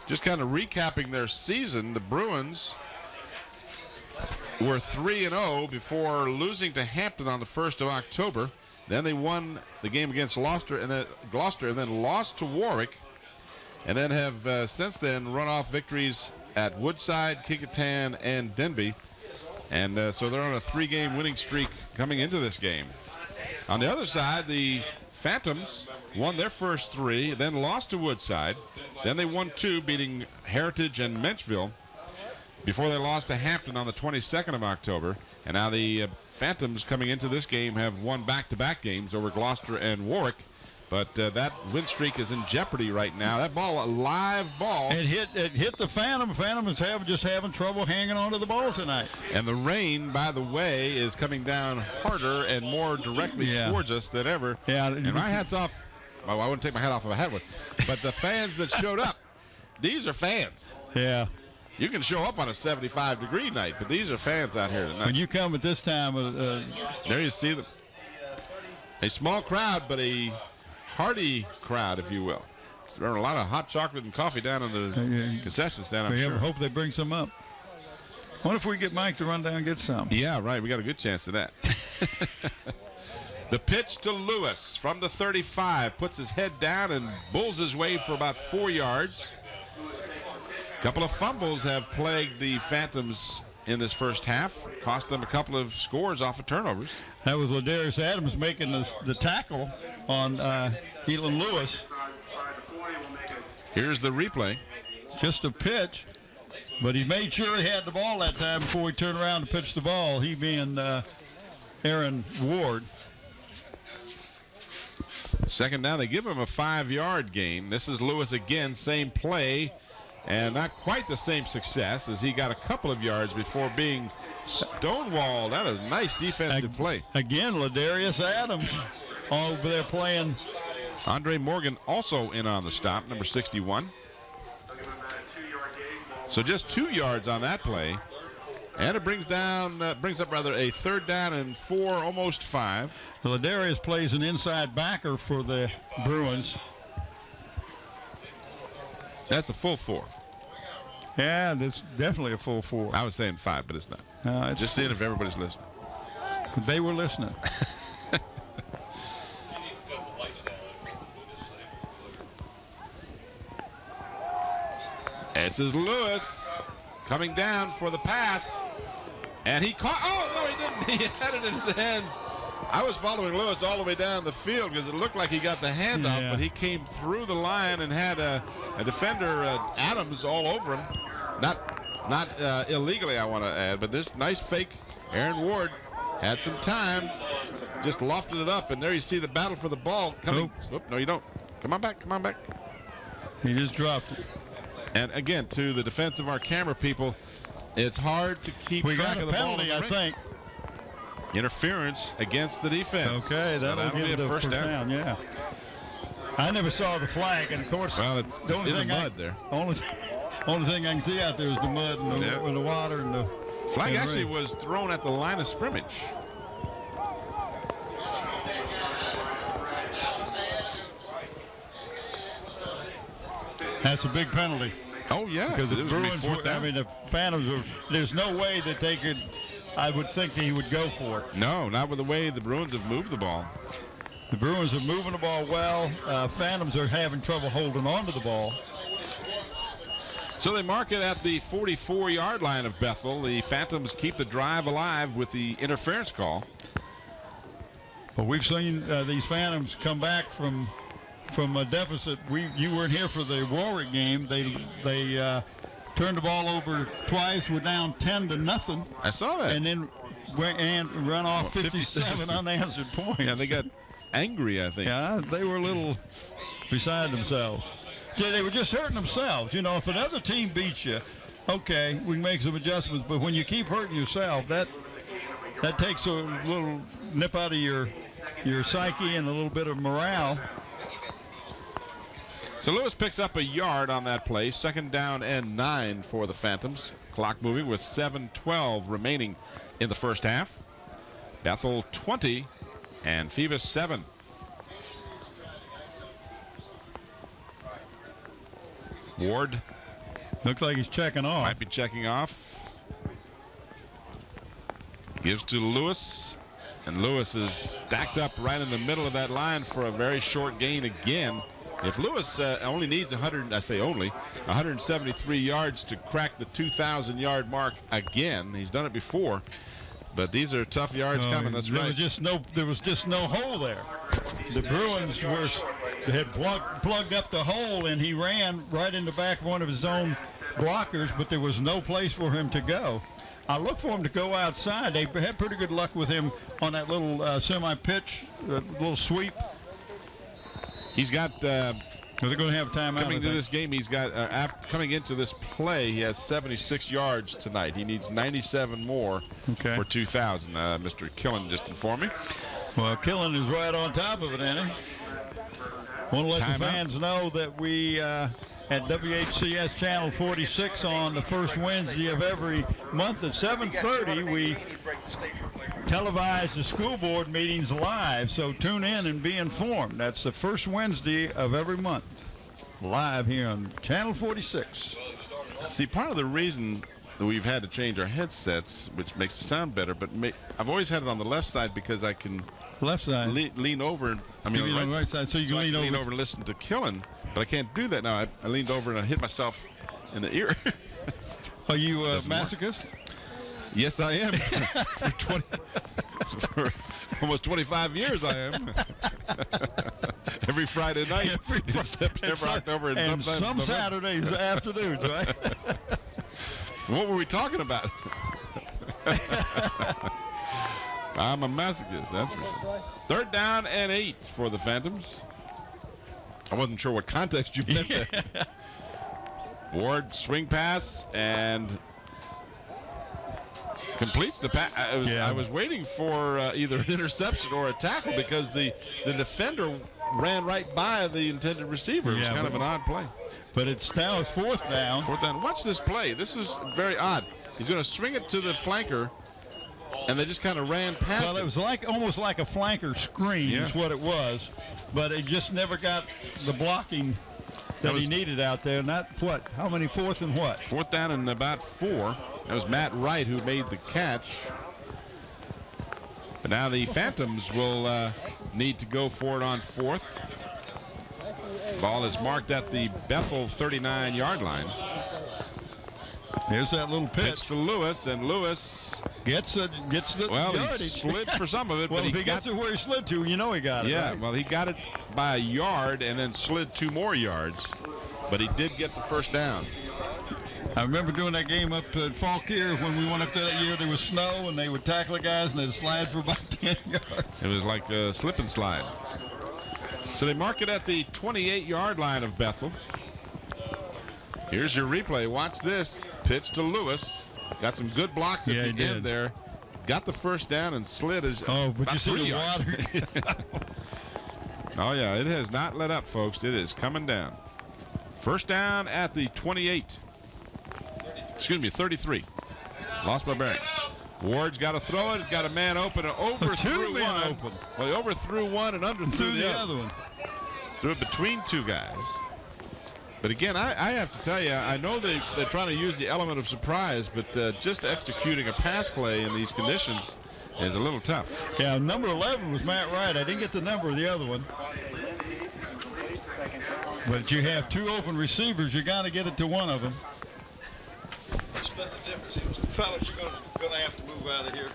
Just kind of recapping their season, the Bruins were 3-0 before losing to Hampton on the 1st of October. Then they won the game against Gloucester and then lost to Warwick, and then have since then run off victories at Woodside, Kecoughtan, and Denby. And so they're on a 3-game winning streak coming into this game. On the other side, the Phantoms won their first 3, then lost to Woodside. Then they won 2, beating Heritage and Menchville, before they lost to Hampton on the 22nd of October. And now the Phantoms coming into this game have won back-to-back games over Gloucester and Warwick. But that win streak is in jeopardy right now. That ball, a live ball. It hit the Phantom. Phantom is just having trouble hanging onto the ball tonight. And the rain, by the way, is coming down harder and more directly towards us than ever. Yeah. And my hat's off. Well, I wouldn't take my hat off if I had one. But the fans that showed up, these are fans. Yeah. You can show up on a 75-degree night, but these are fans out here tonight. When you come at this time, there you see them. A small crowd, but a hearty crowd, if you will. So there are a lot of hot chocolate and coffee down in the concession stand, I'm sure. I hope they bring some up. What if we get Mike to run down and get some? Yeah, right. We got a good chance of that. The pitch to Lewis from the 35. Puts his head down and bulls his way for about 4 yards. A couple of fumbles have plagued the Phantoms in this first half. Cost them a couple of scores off of turnovers. That was Ladarius Adams making the tackle on Elon Lewis. Here's the replay. Just a pitch, but he made sure he had the ball that time before he turned around to pitch the ball, he being Aaron Ward. Second down, they give him a 5-yard gain. This is Lewis again, same play, and not quite the same success as he got a couple of yards before being stonewalled. That is a nice defensive play. Again, Ladarius Adams over there playing. Andre Morgan also in on the stop, number 61. So just 2 yards on that play. And it brings up a 3rd down and 4, almost 5. Ladarius plays an inside backer for the Bruins. That's a full 4. Yeah, that's definitely a full 4. I was saying 5, but it's not. It's just seeing if everybody's listening. They were listening. This is Lewis coming down for the pass. And he caught. Oh, no, he didn't. He had it in his hands. I was following Lewis all the way down the field because it looked like he got the handoff, but he came through the line and had a defender, Adams, all over him. Not illegally, I want to add, but this nice fake. Aaron Ward had some time, just lofted it up, and there you see the battle for the ball coming. Oh, no, you don't. Come on back. He just dropped it. And again, to the defense of our camera people, it's hard to keep track of the ball. We got a penalty, I think. Interference against the defense. Okay, that'll be a the first down. Yeah. I never saw the flag, and of course, it's in the mud there. Only thing I can see out there is the mud and the water and the flag actually was thrown at the line of scrimmage. That's a big penalty. Oh, yeah. Because the Bruins, the Phantoms, there's no way that they could, I would think he would go for it. No, not with the way the Bruins have moved the ball. The Bruins are moving the ball well. Phantoms are having trouble holding on to the ball. So they mark it at the 44-yard line of Bethel. The Phantoms keep the drive alive with the interference call. But we've seen these Phantoms come back from a deficit. You weren't here for the Warwick game. They turned the ball over twice. We're down 10-0. I saw that. And then run off 57 unanswered points. Yeah, they got angry, I think. Yeah, they were a little beside themselves. Yeah, they were just hurting themselves. You know, if another team beats you, okay, we can make some adjustments. But when you keep hurting yourself, that takes a little nip out of your psyche and a little bit of morale. So Lewis picks up a yard on that play. 2nd down and 9 for the Phantoms. Clock moving with 7:12 remaining in the first half. Bethel 20 and Phoebus 7. Ward looks like he's checking off. Might be checking off. Gives to Lewis. And Lewis is stacked up right in the middle of that line for a very short gain again. If Lewis only needs 173 yards to crack the 2,000-yard mark again. He's done it before, but these are tough yards coming. That's right. There was just no hole there. The Bruins had plugged up the hole, and he ran right in the back of one of his own blockers, but there was no place for him to go. I looked for him to go outside. They had pretty good luck with him on that little semi-pitch, little sweep. He's got. They're going to have time coming to this game. He's got coming into this play. He has 76 yards tonight. He needs 97 more for 2,000. Mr. Killen just informed me. Well, Killen is right on top of it, ain't he? Want to let the fans know that we at WHCS Channel 46 on the first Wednesday of every month at 7:30 we televise the school board meetings live, so tune in and be informed. That's the first Wednesday of every month, live here on Channel 46. See, part of the reason that we've had to change our headsets, which makes the sound better, but I've always had it on the left side because I can left side lean over. I mean, on the right side, so you can lean over and listen to Killen, but I can't do that now. I leaned over and I hit myself in the ear. Are you a masochist? Yes, I am. For almost 25 years, I am. Every Friday night, in September, October, and sometimes some Saturdays afternoons, right? What were we talking about? I'm a masochist, that's right. 3rd down and 8 for the Phantoms. I wasn't sure what context you meant there. Ward swing pass and completes the pass. I was waiting for either an interception or a tackle because the defender ran right by the intended receiver. It was kind of an odd play. But now it's 4th down. 4th down. Watch this play. This is very odd. He's going to swing it to the flanker, and they just kind of ran past him. Well, it was almost like a flanker screen is what it was, but it just never got the blocking that he needed out there. Not what? How many 4th and what? 4th down and about 4. That was Matt Wright who made the catch. But now the Phantoms will need to go for it on 4th. Ball is marked at the Bethel 39-yard line. Here's that little pitch to Lewis, and Lewis gets the yardage. He slid for some of it. Well, but if he gets it where he slid to, you know he got it. Yeah, right? well, he got it by a yard and then slid 2 more yards, but he did get the 1st down. I remember doing that game up at Fauquier when we went up there that year. There was snow, and they would tackle the guys, and they'd slide for about 10 yards. It was like a slip and slide. So they mark it at the 28-yard line of Bethel. Here's your replay. Watch this. Pitch to Lewis. Got some good blocks at the end there. Got the 1st down and slid his. Oh, but you see the water. Oh, yeah. It has not let up, folks. It is coming down. 1st down at the 28. Excuse me, 33. Lost my bearings. Ward's got to throw it. Got a man open and overthrew one. Well, he overthrew one and underthrew the other one. Threw it between 2 guys. But again, I have to tell you, I know they're trying to use the element of surprise, but just executing a pass play in these conditions is a little tough. Yeah, number 11 was Matt Wright. I didn't get the number of the other one. But you have 2 open receivers. You got to get it to one of them. Split the difference. Fellas, you're going to have to move out of here.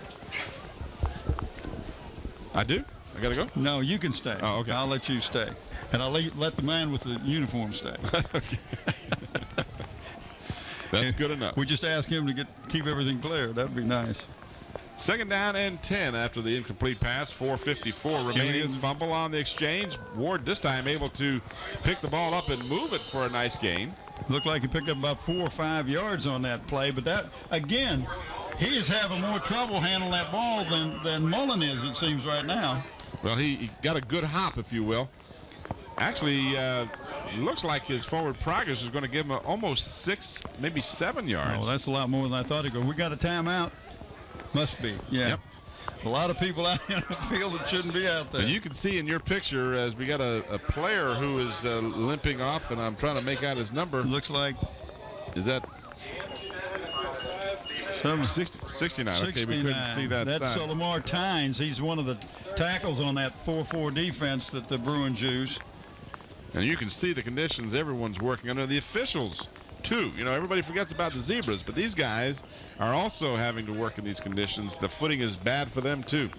I do? I got to go? No, you can stay. Oh, okay. I'll let you stay. And I'll let the man with the uniform stay. That's good enough. We just ask him to keep everything clear. That'd be nice. 2nd down and 10 after the incomplete pass. 4:54 remaining. Fumble on the exchange. Ward this time able to pick the ball up and move it for a nice gain. Looked like he picked up about 4 or 5 yards on that play, but that, again, he is having more trouble handling that ball than Mullen is, it seems, right now. Well, he got a good hop, if you will. Actually, looks like his forward progress is going to give him almost 6, maybe 7 yards. Oh, that's a lot more than I thought he'd go. We got a timeout? Must be, yeah. Yep. A lot of people out in the field that shouldn't be out there. And you can see in your picture as we got a player who is limping off, and I'm trying to make out his number. Looks like. Is that 69? Okay, we couldn't see that. That's Lamar Tynes. He's one of the tackles on that 4-4 defense that the Bruins use. And you can see the conditions everyone's working under. The officials, too. You know, everybody forgets about the Zebras, but these guys are also having to work in these conditions. The footing is bad for them, too.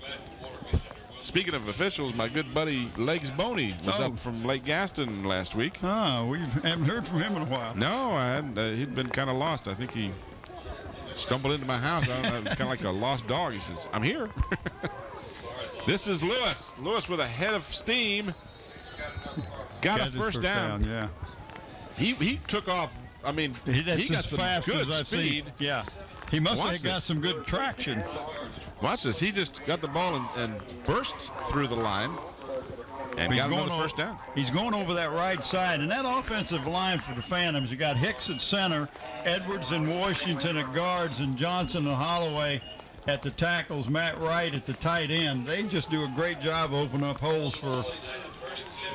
Speaking of officials, my good buddy Legs Boney was up from Lake Gaston last week. Oh, we haven't heard from him in a while. No, I hadn't. He'd been kind of lost. I think he stumbled into my house. I don't know, kind of like a lost dog. He says, "I'm here." This is Lewis. Lewis with a head of steam. Got a first down. Yeah. He took off. I mean, he got some fast good as I've speed. Seen. Yeah. He must have got some good traction. Watch this. He just got the ball and burst through the line and got another first down. He's going over that right side. And that offensive line for the Phantoms, you got Hicks at center, Edwards and Washington at guards, and Johnson and Holloway at the tackles, Matt Wright at the tight end. They just do a great job opening up holes for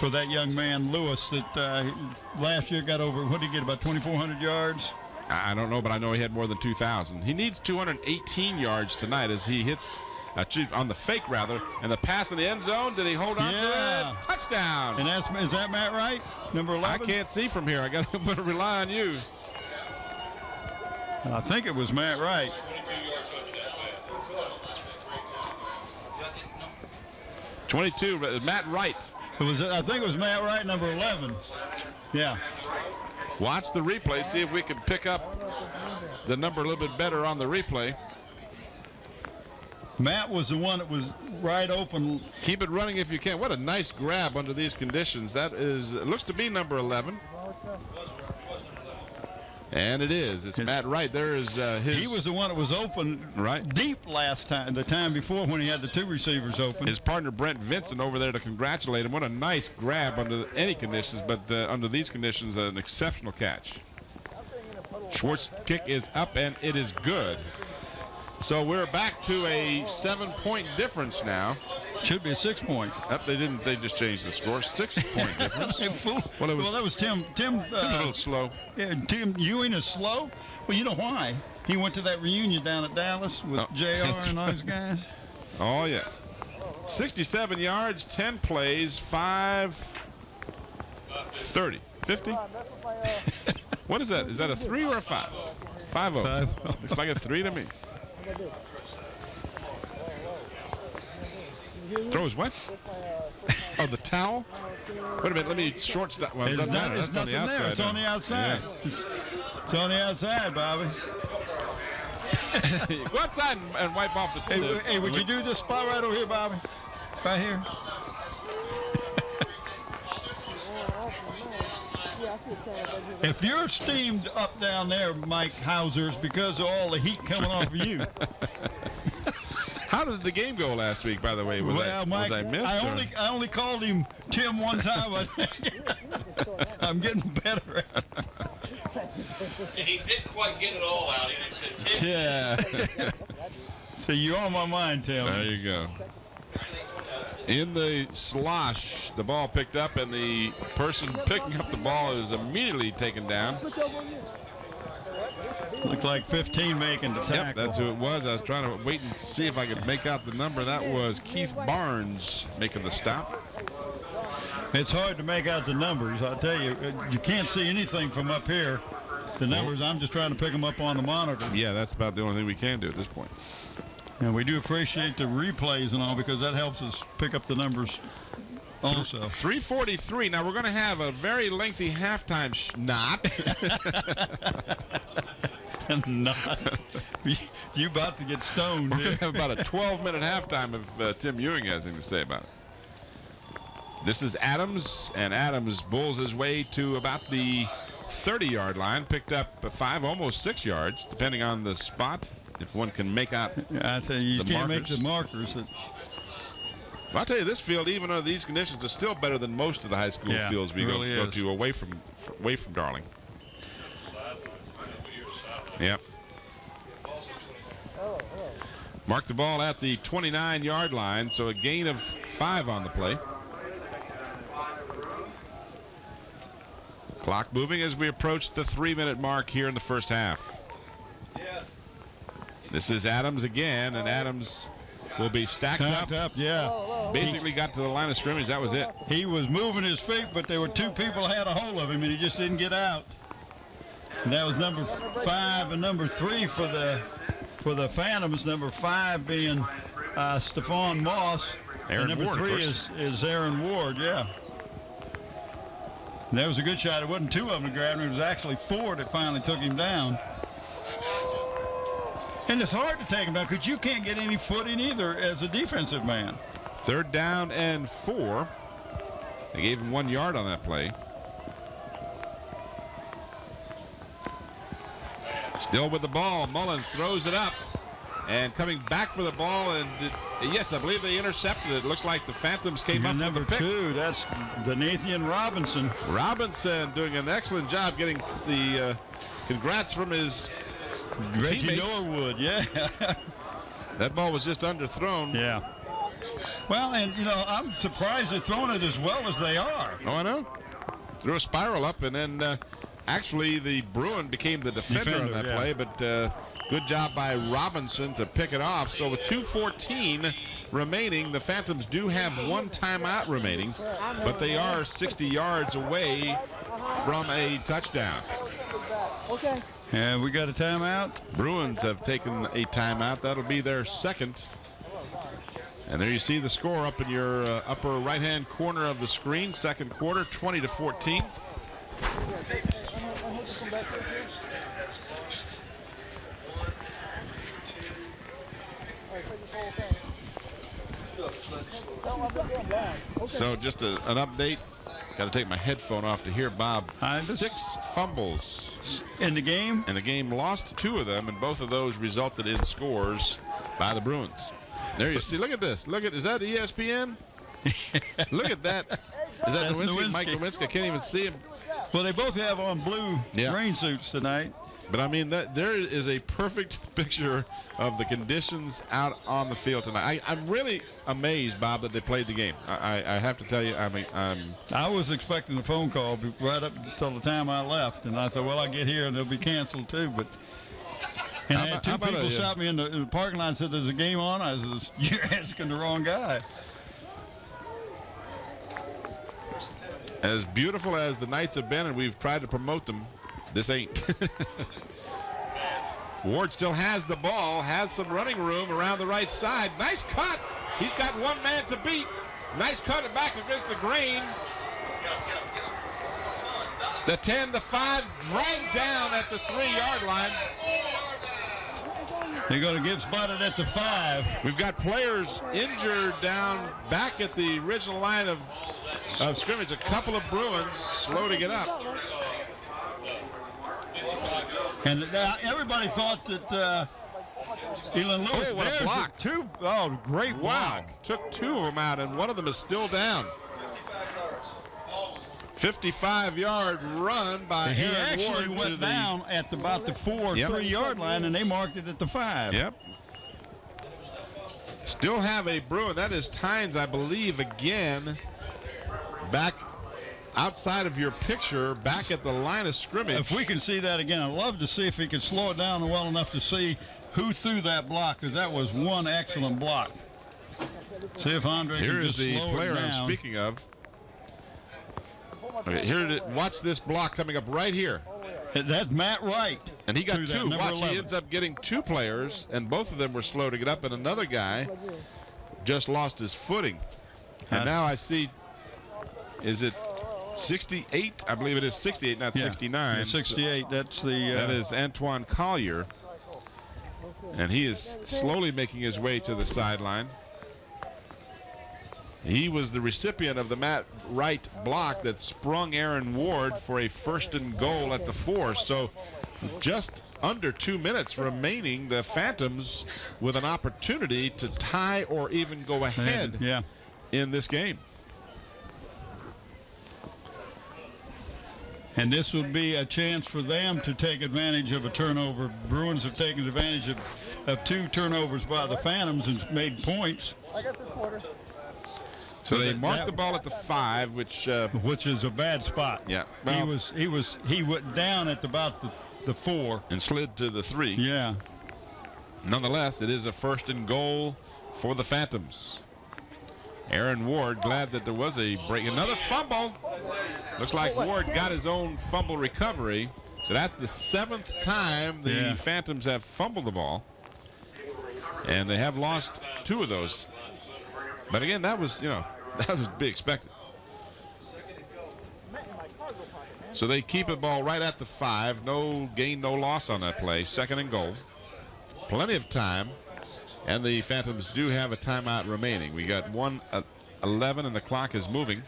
that young man, Lewis, that last year got over, what did he get, about 2,400 yards? I don't know, but I know he had more than 2,000. He needs 218 yards tonight as he hits on the fake, rather, and the pass in the end zone. Did he hold on to it? Touchdown. And is that Matt Wright, number 11? I can't see from here. I got to rely on you. I think it was Matt Wright. Matt Wright. I think it was Matt Wright, number 11. Yeah. Watch the replay, see if we can pick up the number a little bit better on the replay. Matt was the one that was right open. Keep it running if you can. What a nice grab under these conditions. That looks to be number 11. And it is. It's Matt Wright. There is his. He was the one that was open deep last time, the time before when he had the 2 receivers open. His partner Brent Vincent over there to congratulate him. What a nice grab under any conditions, but under these conditions, an exceptional catch. Schwartz's kick is up, and it is good. So we're back to a 7-point difference now. Should be a 6-point. Yep, they didn't. They just changed the score. 6-point difference. Well, that was Tim. Tim's a little slow. Yeah, Tim Ewing is slow. Well, you know why? He went to that reunion down at Dallas with JR and those guys. Oh yeah. 67 yards, 10 plays, 5:30, 50. What is that? Is that a 3 or a 5? 5-0. Looks like a 3 to me. Throws what? Oh, the towel? Wait a minute, let me shortstop. Well, it doesn't matter. That's on the outside. It's on the outside. Yeah. It's on the outside, Bobby. Go outside and wipe off the... Hey, would you do this spot right over here, Bobby? Right here. If you're steamed up down there, Mike Hauser, it's because of all the heat coming off of you. How did the game go last week, by the way? Mike, was I missed? I only called him Tim one time. I'm getting better. He didn't quite get it all out. He just said Tim. Yeah. So you're on my mind, Tim. There you go. In the slosh, the ball picked up, and the person picking up the ball is immediately taken down. Looked like 15 making the tackle. Yep, that's who it was. I was trying to wait and see if I could make out the number. That was Keith Barnes making the stop. It's hard to make out the numbers. I'll tell you, you can't see anything from up here. The numbers, I'm just trying to pick them up on the monitor. Yeah, that's about the only thing we can do at this point. And we do appreciate the replays and all because that helps us pick up the numbers also. 3:43. Now we're going to have a very lengthy halftime You about to get stoned. We're going to have about a 12-minute halftime if Tim Ewing has anything to say about it. This is Adams, and Adams bulls his way to about the 30-yard line. Picked up 5, almost 6 yards, depending on the spot, if one can make out I tell you, you can't make the markers. Well, I'll tell you, this field, even under these conditions, is still better than most of the high school fields we really go to away from Darling. Yep. Mark the ball at the 29-yard line, so a gain of 5 on the play. Clock moving as we approach the 3-minute mark here in the first half. This is Adams again, and Adams will be stacked up. Yeah. Basically got to the line of scrimmage. That was it. He was moving his feet, but there were 2 people had a hold of him, and he just didn't get out. And that was number 5 and number 3 for the Phantoms. Number 5 being Stephon Moss. Aaron and number Ward, 3 is Aaron Ward, yeah. And that was a good shot. It wasn't 2 of them that grabbed him. It was actually 4 that finally took him down. And it's hard to take him down because you can't get any footing either as a defensive man. 3rd down and 4. They gave him 1 yard on that play. Still with the ball. Mullins throws it up. And coming back for the ball. And yes, I believe they intercepted it. Looks like the Phantoms came up number with the pick. 2, that's Nathan Robinson. Robinson doing an excellent job getting the congrats from his Reggie teammates. Norwood, yeah. That ball was just underthrown. Yeah. Well, and, you know, I'm surprised they're throwing it as well as they are. Oh, I know. Threw a spiral up, and then actually the Bruin became the defender on that play, but good job by Robinson to pick it off. So with 2:14 remaining, the Phantoms do have 1 timeout remaining, but they are 60 yards away from a touchdown. Okay. And we got a timeout. Bruins have taken a timeout. That'll be their 2nd. And there you see the score up in your upper right-hand corner of the screen. 2nd quarter, 20-14. So just an update. Got to take my headphone off to hear Bob. 6 fumbles in the game. And the game lost 2 of them, and both of those resulted in scores by the Bruins. There you see. Look at this. Is that ESPN? Look at that. Is that Nowinski? Mike Nowinski? I can't even see him. Well, they both have on blue rain suits tonight. But I mean, there is a perfect picture of the conditions out on the field tonight. I'm really amazed, Bob, that they played the game. I have to tell you, I was expecting a phone call right up until the time I left, and I thought, well, I'll get here and they'll be canceled too. But and I had 2 people stop me in the parking lot and said, "There's a game on." I said, "You're asking the wrong guy." As beautiful as the Knights have been, and we've tried to promote them, this ain't. Ward still has the ball, has some running room around the right side. Nice cut. He's got 1 man to beat. Nice cut it back against the grain. The 10-5 dragged down at the 3-yard line. They're going to get spotted at the 5. We've got players injured down back at the original line of scrimmage. A couple of Bruins slow to get up. And everybody thought that Elon Lewis, what a block. 2. Oh, great block. Wow. Took 2 of them out, and one of them is still down. 55-yard run by He Aaron actually Ward went down at about the 3-yard line, and they marked it at the 5. Yep. Still have a Bruin. That is Tynes, I believe, again, back outside of your picture, back at the line of scrimmage. If we can see that again, I'd love to see if he could slow it down well enough to see who threw that block, because that was one excellent block. See if Andre can just slow it down. Here is the player I'm speaking of. Okay, watch this block coming up right here. That's Matt Wright. And he got 2. Watch, he ends up getting 2 players, and both of them were slow to get up, and another guy just lost his footing. And now I see, is it 68? I believe it is 68, not 69. Yeah, 68. That's the. That is Antoine Collier. And he is slowly making his way to the sideline. He was the recipient of the Matt Wright block that sprung Aaron Ward for a 1st and goal at the 4. So just under 2 minutes remaining, the Phantoms with an opportunity to tie or even go ahead in this game. And this would be a chance for them to take advantage of a turnover. Bruins have taken advantage of 2 turnovers by the Phantoms and made points. So they marked the ball at the 5, which is a bad spot. Yeah, well, he went down at about the 4 and slid to the 3. Yeah. Nonetheless, it is a 1st and goal for the Phantoms. Aaron Ward glad that there was a break. Another fumble. Looks like Ward got his own fumble recovery. So that's the 7th time the Phantoms have fumbled the ball. And they have lost 2 of those. But again, that was, that was to be expected. So they keep the ball right at the 5. No gain, no loss on that play. 2nd and goal. Plenty of time. And the Phantoms do have a timeout remaining. We got 1:11 and the clock is moving.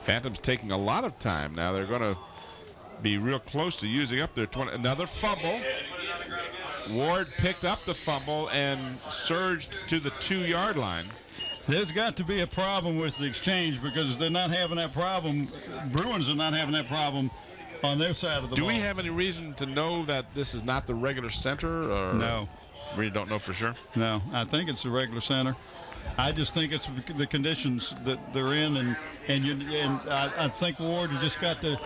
Phantoms taking a lot of time now. They're going to be real close to using up their 20. Another fumble. Ward picked up the fumble and surged to the 2-yard line. There's got to be a problem with the exchange because they're not having that problem. Bruins are not having that problem on their side of the ball. Do we have any reason to know that this is not the regular center? Or no. We don't know for sure? No, I think it's the regular center. I just think it's the conditions that they're in, and I think Ward has just got to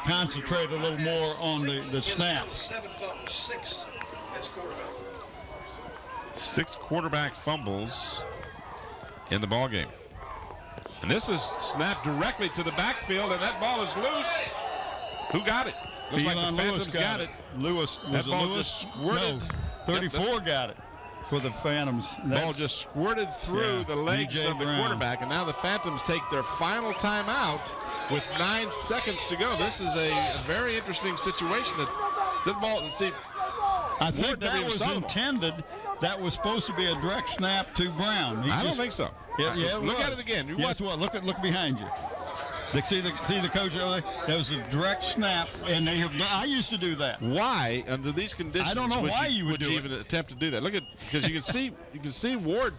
concentrate a little more on the snap. 7 fumbles, 6 as quarterback. 6 quarterback fumbles in the ball game. And this is snapped directly to the backfield, and that ball is loose. Who got it? Looks like the Phantoms got it. Lewis. That ball just squirted. No, 34 got it for the Phantoms. Ball just squirted through the legs of the quarterback, and now the Phantoms take their final timeout with 9 seconds to go. This is a very interesting situation. That ball, see, I think that was intended. That was supposed to be a direct snap to Brown. I don't think so. Yeah, look at it again. Guess what? Look behind you. See the coach over there? That was a direct snap, and I used to do that. Why, under these conditions, I don't know why you would even attempt to do that? Look at, because you can see Ward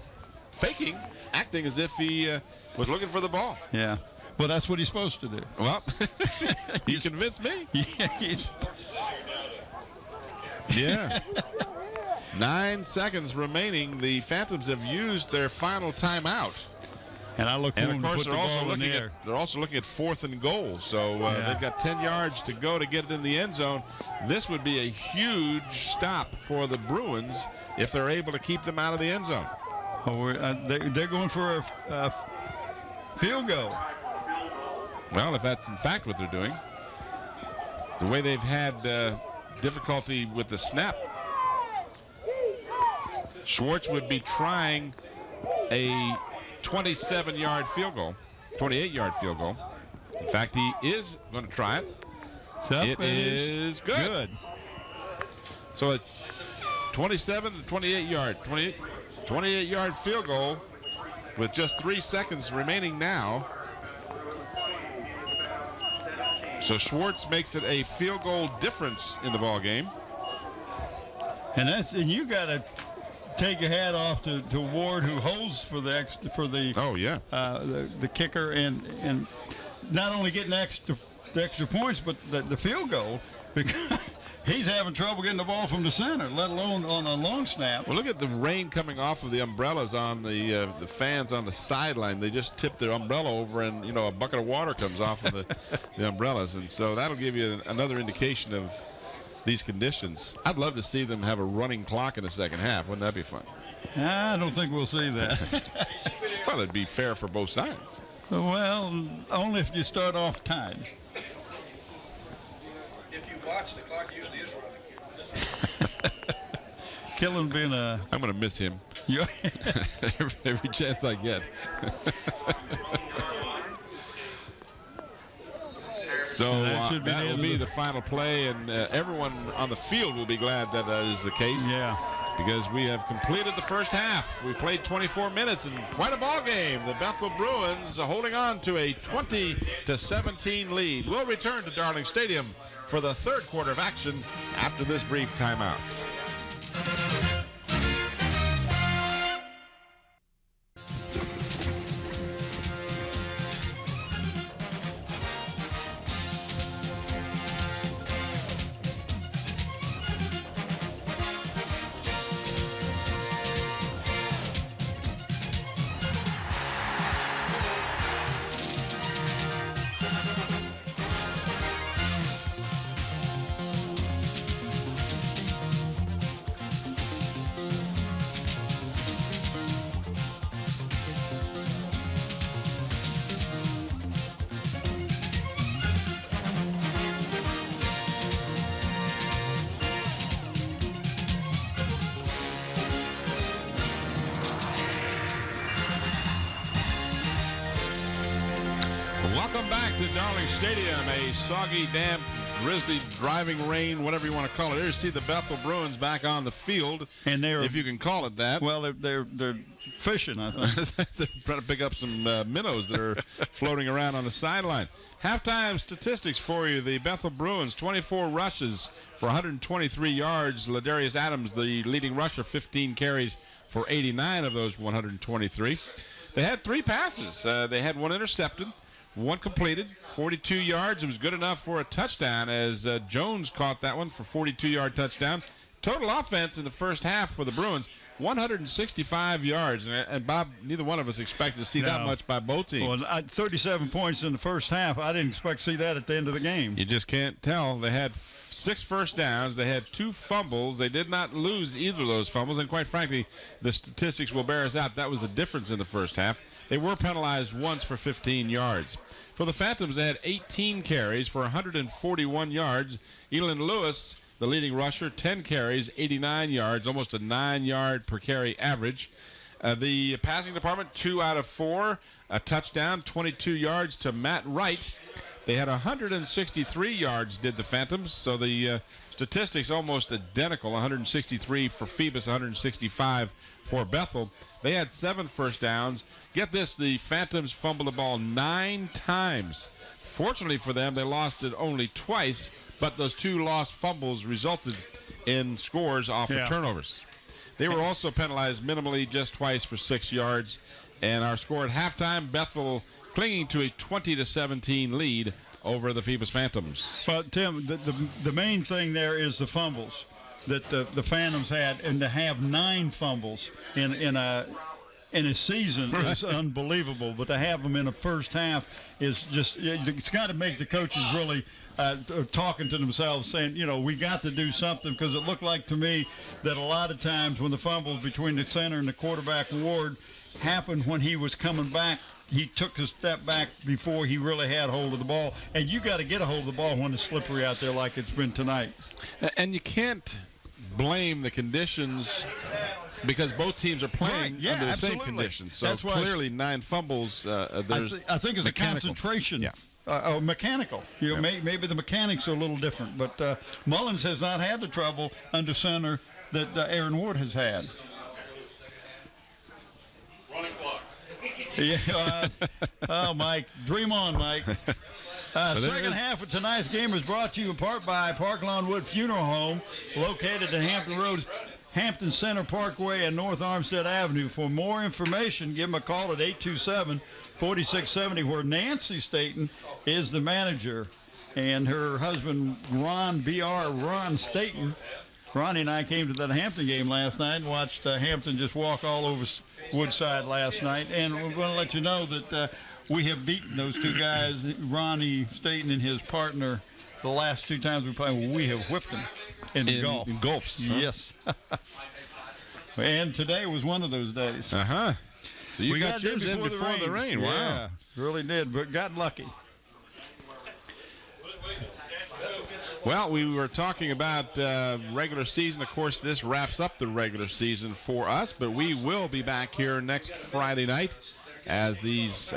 faking, acting as if he was looking for the ball. Yeah. Well, that's what he's supposed to do. Well, you convinced me. Yeah. 9 seconds remaining. The Phantoms have used their final timeout. And I look for them to put the ball in the air. They're also looking at 4th and goal. So they've got 10 yards to go to get it in the end zone. This would be a huge stop for the Bruins if they're able to keep them out of the end zone. Oh, they're going for a field goal. Well, if that's in fact what they're doing. The way they've had difficulty with the snap. Schwartz would be trying a 27-yard field goal, 28-yard field goal. In fact, he is going to try it. It is good. So a 27 to 28-yard field goal with just 3 seconds remaining now. So Schwartz makes it a field goal difference in the ball game. And you got to take your hat off to Ward, who holds for the the kicker and not only getting the extra points, but the field goal, because he's having trouble getting the ball from the center, let alone on a long snap. Well, look at the rain coming off of the umbrellas on the fans on the sideline. They just tip their umbrella over, and a bucket of water comes off of the umbrellas, and so that'll give you another indication of these conditions. I'd love to see them have a running clock in the second half. Wouldn't that be fun? I don't think we'll see that. Well, it'd be fair for both sides. Well, only if you start off tied. If you watch, the clock usually is running. Killen being a... I'm going to miss him. Every chance So that will be the final play, and everyone on the field will be glad that that is the case. Yeah. Because we have completed the first half. We played 24 minutes and quite a ball game. The Bethel Bruins holding on to a 20-17 lead. We'll return to Darling Stadium for the third quarter of action after this brief timeout. Welcome back to Darling Stadium. A soggy, damp, drizzly, driving rain, whatever you want to call it. Here you see the Bethel Bruins back on the field, and they're, if you can call it that. Well, they're fishing, I think. They're trying to pick up some minnows that are floating around on the sideline. Halftime statistics for you. The Bethel Bruins, 24 rushes for 123 yards. Ladarius Adams, the leading rusher, 15 carries for 89 of those 123. They had 3 passes. They had 1 intercepted. 1 completed, 42 yards. It was good enough for a touchdown as Jones caught that one for 42-yard touchdown. Total offense in the first half for the Bruins, 165 yards. And Bob, neither one of us expected to see that much by both teams. Well, 37 points in the first half. I didn't expect to see that at the end of the game. You just can't tell. They had 6 first downs. They had 2 fumbles. They did not lose either of those fumbles. And quite frankly, the statistics will bear us out. That was the difference in the first half. They were penalized once for 15 yards. For the Phantoms, they had 18 carries for 141 yards. Elin Lewis, the leading rusher, 10 carries, 89 yards, almost a 9-yard per carry average. The passing department, 2 out of 4, a touchdown, 22 yards to Matt Wright. They had 163 yards, did the Phantoms, so the statistics almost identical, 163 for Phoebus, 165 for Bethel. They had 7 first downs. Get this, the Phantoms fumbled the ball 9 times. Fortunately for them, they lost it only twice, but those 2 lost fumbles resulted in scores off of turnovers. They were also penalized minimally just twice for 6 yards. And our score at halftime, Bethel clinging to a 20-17 lead over the Phoebus Phantoms. But, Tim, the main thing there is the fumbles that the Phantoms had, and to have 9 fumbles in a season is unbelievable. But to have them in the first half is just, it's got to make the coaches really talking to themselves, saying, we got to do something, because it looked like to me that a lot of times when the fumbles between the center and the quarterback Ward happened when he was coming back, he took a step back before he really had hold of the ball. And you got to get a hold of the ball when it's slippery out there like it's been tonight. And you can't blame the conditions, because both teams are playing under the same conditions. So that's clearly 9 fumbles. I think it's mechanical. a concentration. Yeah. Mechanical. Maybe the mechanics are a little different. But Mullins has not had the trouble under center that Aaron Ward has had. Running clock. Mike. Dream on, Mike. Second half of tonight's game is brought to you in part by Park Lawn Wood Funeral Home, located at Hampton Road, Hampton Center Parkway and North Armstead Avenue. For more information, give them a call at 827-4670, where Nancy Staten is the manager, and her husband, Ron Staten. Ronnie and I came to that Hampton game last night and watched Hampton just walk all over Woodside last night. And we're going to let you know that we have beaten those 2 guys, Ronnie Staten and his partner, the last 2 times we played. We have whipped them in golf. In golfs. Huh? Yes. And today was one of those days. So you got yours in before the rain. Wow. Yeah, really did, but got lucky. Well, we were talking about regular season. Of course, this wraps up the regular season for us, but we will be back here next Friday night as these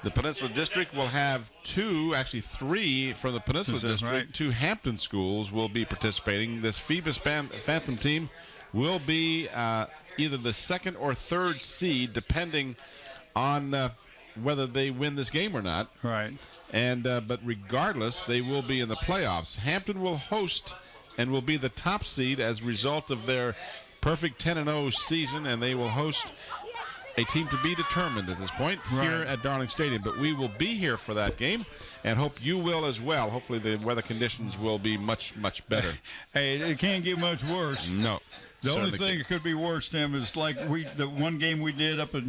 The Peninsula District will have actually three from the Peninsula District. Right? 2 Hampton schools will be participating. This Phoebus Phantom team will be either the 2nd or 3rd seed, depending on whether they win this game or not. Right. And but regardless, they will be in the playoffs. Hampton will host and will be the top seed as a result of their perfect 10-0 season, and they will host a team to be determined at this point here at Darling Stadium. But we will be here for that game and hope you will as well. Hopefully the weather conditions will be much, much better. Hey, it can't get much worse. No. The only thing that could be worse, Tim, is like the one game we did up in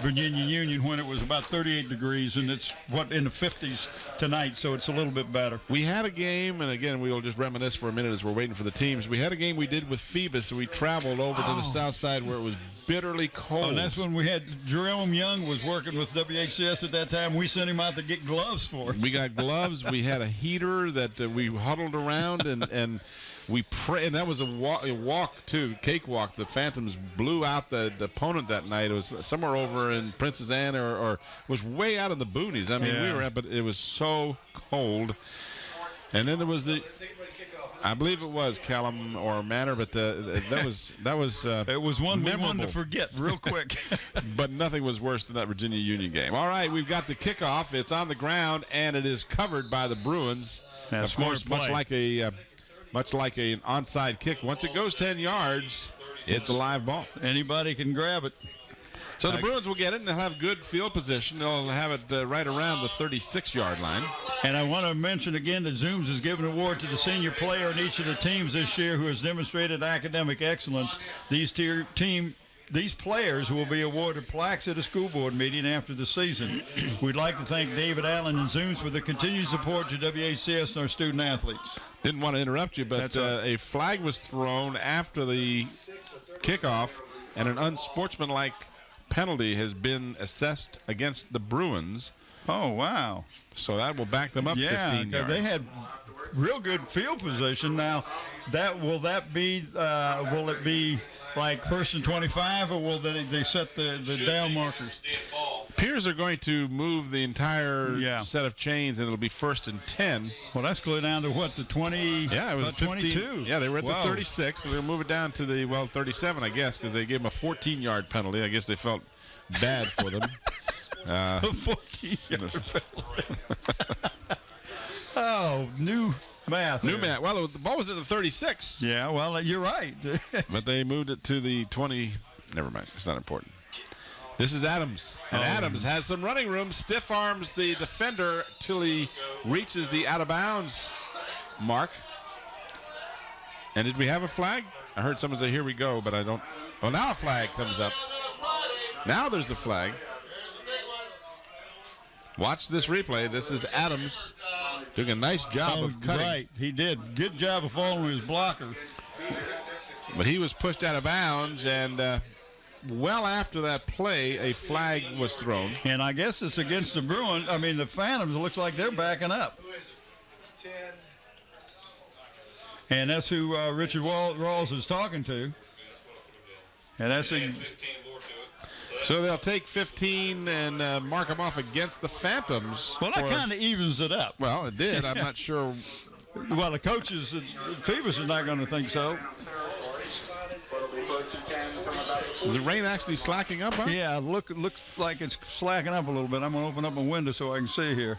Virginia Union, when it was about 38 degrees, and it's in the 50s tonight, so it's a little bit better. We had a game, and again, we will just reminisce for a minute as we're waiting for the teams. We had a game we did with Phoebus, and we traveled over to the south side where it was bitterly cold. And that's when we had Jerome Young was working with WHCS at that time. We sent him out to get gloves for us. We got gloves. We had a heater that we huddled around, and we pray, and that was a walk too, cakewalk. The Phantoms blew out the opponent that night. It was somewhere over in Princess Anne, or was way out in the boonies. I mean, we were but it was so cold. And then there was I believe it was Callum or Manor, but that was it was one memorable. We wanted to forget real quick. But nothing was worse than that Virginia Union game. All right, we've got the kickoff. It's on the ground, and it is covered by the Bruins. That's of course, much like an onside kick. Once it goes 10 yards, it's a live ball. Anybody can grab it. So the Bruins will get it, and they'll have good field position. They'll have it right around the 36-yard line. And I want to mention again that Zooms has given an award to the senior player in each of the teams this year who has demonstrated academic excellence. These players will be awarded plaques at a school board meeting after the season. We'd like to thank David Allen and Zooms for the continued support to WHCS and our student athletes. Didn't want to interrupt you, but a flag was thrown after the kickoff, and an unsportsmanlike penalty has been assessed against the Bruins. Oh, wow. So that will back them up 15 yards. Yeah, they had real good field position. Now, will it be like 1st and 25, or will they set the down markers? Piers are going to move the entire set of chains, and it'll be 1st and 10. Well, that's clear down to what, the 20? Yeah, it was 22. Yeah, they were at the 36, so they'll move it down to the 37, I guess, because they gave them a 14-yard penalty. I guess they felt bad for them. 14-yard penalty. Oh, new math. New math. Well, the ball was at the 36. Yeah, well, you're right. But they moved it to the 20. Never mind. It's not important. This is Adams. And Adams has some running room. Stiff arms the defender till he reaches the out-of-bounds mark. And did we have a flag? I heard someone say, here we go, but I don't. Oh, now a flag comes up. Now there's a flag. Watch this replay. This is Adams doing a nice job of cutting. Right, he did. Good job of following his blocker. But he was pushed out of bounds, and well after that play, a flag was thrown. And I guess it's against the Bruins. I mean, the Phantoms, it looks like they're backing up. And that's who Richard Rawls is talking to. And that's so they'll take 15 and mark them off against the Phantoms. Well, that kind of evens it up. Well, it did. I'm not sure. Well, the coaches, Phoebus is not going to think so. Is the rain actually slacking up, huh? Yeah, looks like it's slacking up a little bit. I'm going to open up a window so I can see here.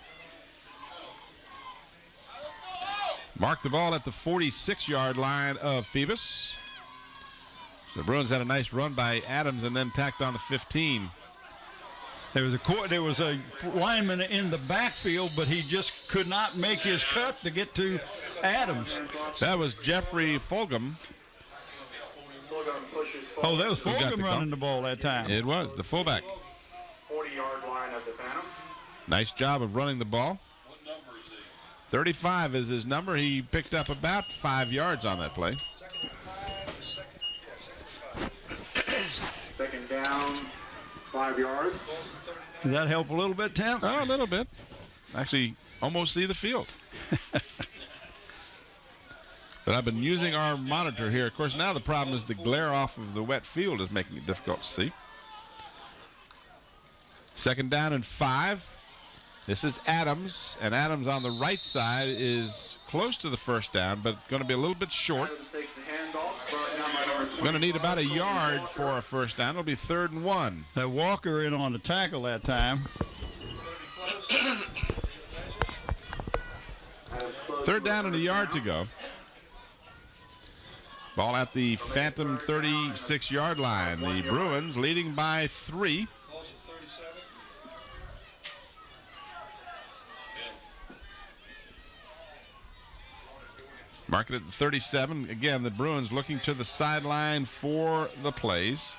Mark the ball at the 46-yard line of Phoebus. The Bruins had a nice run by Adams and then tacked on the 15. There was a lineman in the backfield, but he just could not make his cut to get to Adams. That was Jeffrey Fulgham. Oh, that was Fulgham running the ball that time. It was, the fullback. 40-yard line of the Phantoms. Nice job of running the ball. 35 is his number. He picked up about 5 yards on that play. Second down, 5 yards. Does that help a little bit, Tim? Oh, a little bit. Actually, almost see the field. But I've been using our monitor here. Of course, now the problem is the glare off of the wet field is making it difficult to see. Second down and 5. This is Adams, and Adams on the right side is close to the first down, but going to be a little bit short. Going to need about a yard for a first down. It'll be 3rd and 1. That Walker in on the tackle that time. 3rd down and a yard to go. Ball at the Phantom 36-yard line. The Bruins leading by 3. Mark it at 37. Again, the Bruins looking to the sideline for the plays.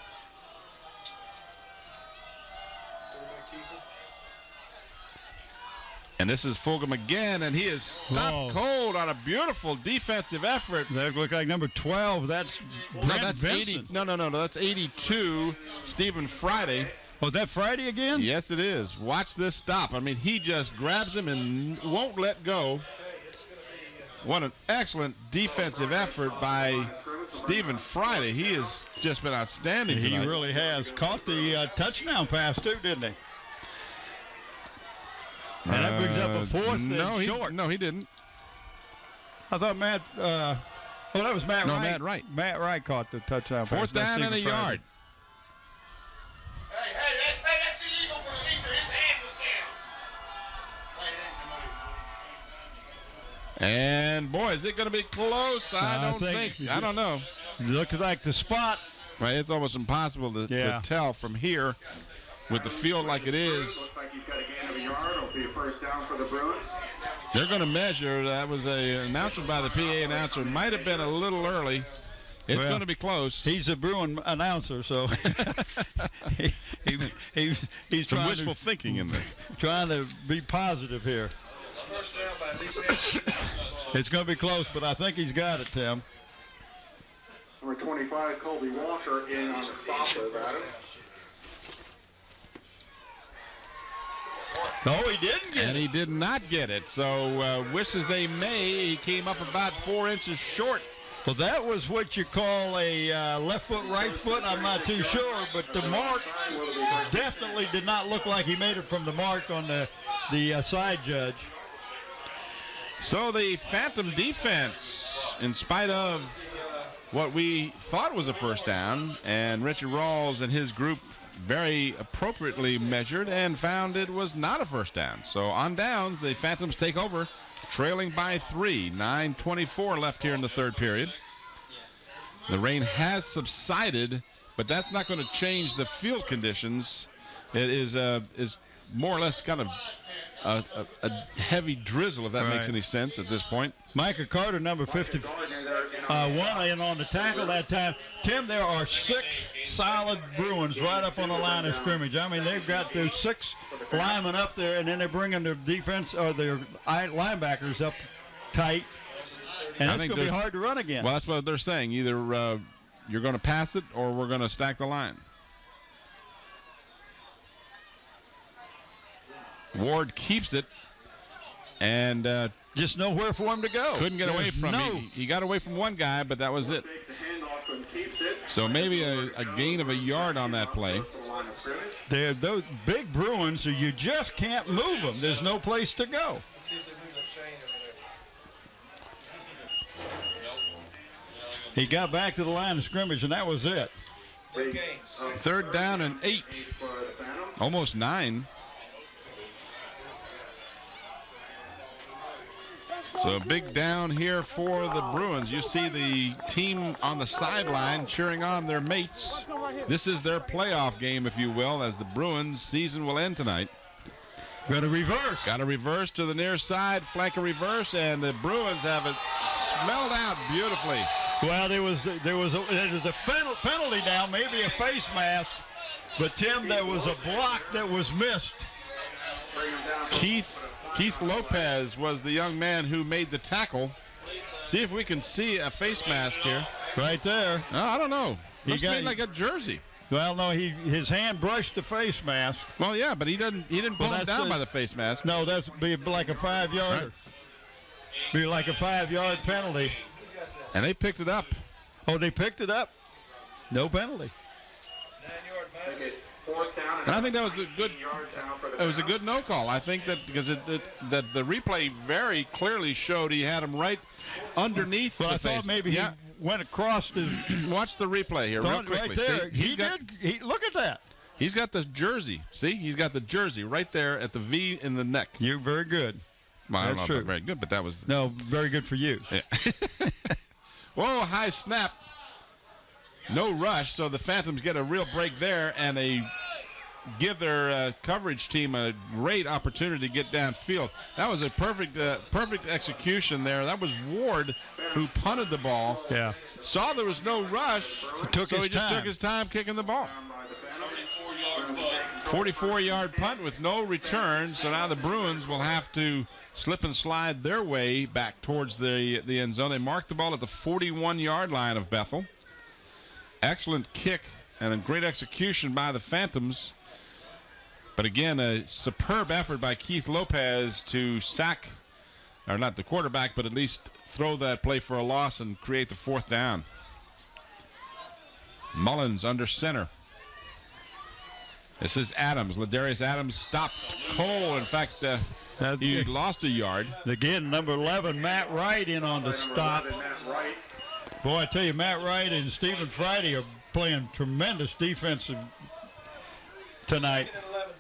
And this is Fulgham again, and he is stopped cold on a beautiful defensive effort. That looked like number 12. That's Brent Vincent. 80. No. That's 82, Stephen Friday. Oh, is that Friday again? Yes, it is. Watch this stop. I mean, he just grabs him and won't let go. What an excellent defensive effort by Stephen Friday. He has just been outstanding tonight. He really has. Caught the touchdown pass, too, didn't he? And that brings up a 4th short. No, he didn't. I thought Matt that was Matt Wright. No, Matt Wright. Matt Wright caught the touchdown pass. 4th down and a yard. Hey, that's illegal procedure. His hand was down. And, boy, is it going to be close? I don't know. Looks like the spot. Right, it's almost impossible to tell from here with the field like it is. Looks like he's got a gain of a yard. It'll be a first down for the Bruins. They're going to measure. That was an announcement by the PA announcer. Might have been a little early. It's going to be close. He's a Bruin announcer, so he's some wishful thinking in there. Trying to be positive here. It's first down by at least 8. It's going to be close, but I think he's got it, Tim. Number 25, Colby Walker, in on the stop of Adams. No, he didn't get it. And he did not get it. So wish as they may, he came up about 4 inches short. Well, that was what you call a left foot, right foot. I'm not too sure, but the mark definitely did not look like he made it from the mark on the side judge. So the Phantom defense, in spite of what we thought was a first down, and Richard Rawls and his group very appropriately measured and found it was not a first down. So on downs, the Phantoms take over, trailing by 3. 9:24 left here in the third period. The rain has subsided, but that's not going to change the field conditions. It is more or less kind of a heavy drizzle, if that makes any sense at this point. Micah Carter, number 51, in on the tackle that time. Tim, there are 6 solid Bruins right up on the line of scrimmage. I mean, they've got those 6 linemen up there, and then they're bringing their defense or their linebackers up tight. And it's going to be hard to run again. Well, that's what they're saying. Either you're going to pass it or we're going to stack the line. Ward keeps it, and just nowhere for him to go. Couldn't get away from him. He got away from one guy, but that was it. So maybe a gain of a yard on that play. They're those big Bruins, so you just can't move them. There's no place to go. He got back to the line of scrimmage, and that was it. 3rd down and 8. Almost 9. So a big down here for the Bruins. You see the team on the sideline cheering on their mates. This is their playoff game, if you will, as the Bruins' season will end tonight. Got to reverse. Got to reverse to the near side, flank a reverse, and the Bruins have it smelled out beautifully. Well, there was a penalty now, maybe a face mask, but Tim, there was a block that was missed. Keith Lopez was the young man who made the tackle. See if we can see a face mask here. Right there. I don't know. Looks to me like a jersey. Well, no, his hand brushed the face mask. Well, yeah, but he didn't pull him down by the face mask. No, that'd be like a 5-yarder. Right. Be like a 5-yard penalty. And they picked it up. Oh, they picked it up? No penalty. 9-yard And I think that was a good no call. I think that because that the replay very clearly showed he had him right underneath Well, the I face. thought maybe he went across the. Watch the replay here real quickly. Right there. See, Look at that. He's got the jersey. See, he's got the jersey right there at the V in the neck. You're very good. Well, That's true. Very good, but that was no very good for you. Yeah. Whoa, high snap. No rush, so the Phantoms get a real break there, and they give their coverage team a great opportunity to get downfield. That was a perfect execution there. That was Ward who punted the ball. Yeah. Saw there was no rush, so he just took his time kicking the ball. 44-yard punt with no return, so now the Bruins will have to slip and slide their way back towards the end zone. They marked the ball at the 41-yard line of Bethel. Excellent kick and a great execution by the Phantoms. But again, a superb effort by Keith Lopez to sack, or not the quarterback, but at least throw that play for a loss and create the fourth down. Mullins under center. This is Adams. Ladarius Adams stopped Cole. In fact, he lost a yard. Again, number 11, Matt Wright in on the stop. Boy, I tell you, Matt Wright and Stephen Friday are playing tremendous defensive tonight.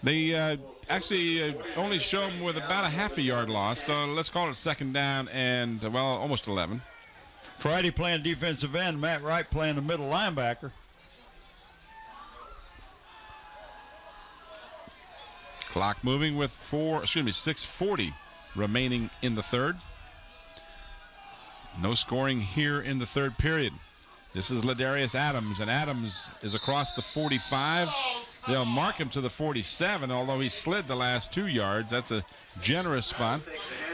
They actually only show him with about a half a yard loss, so let's call it second down and, well, almost 11. Friday playing defensive end, Matt Wright playing the middle linebacker. Clock moving with 6:40 remaining in the third. No scoring here in the third period. This is Ladarius Adams, and Adams is across the 45. They'll mark him to the 47, although he slid the last 2 yards. That's a generous spot.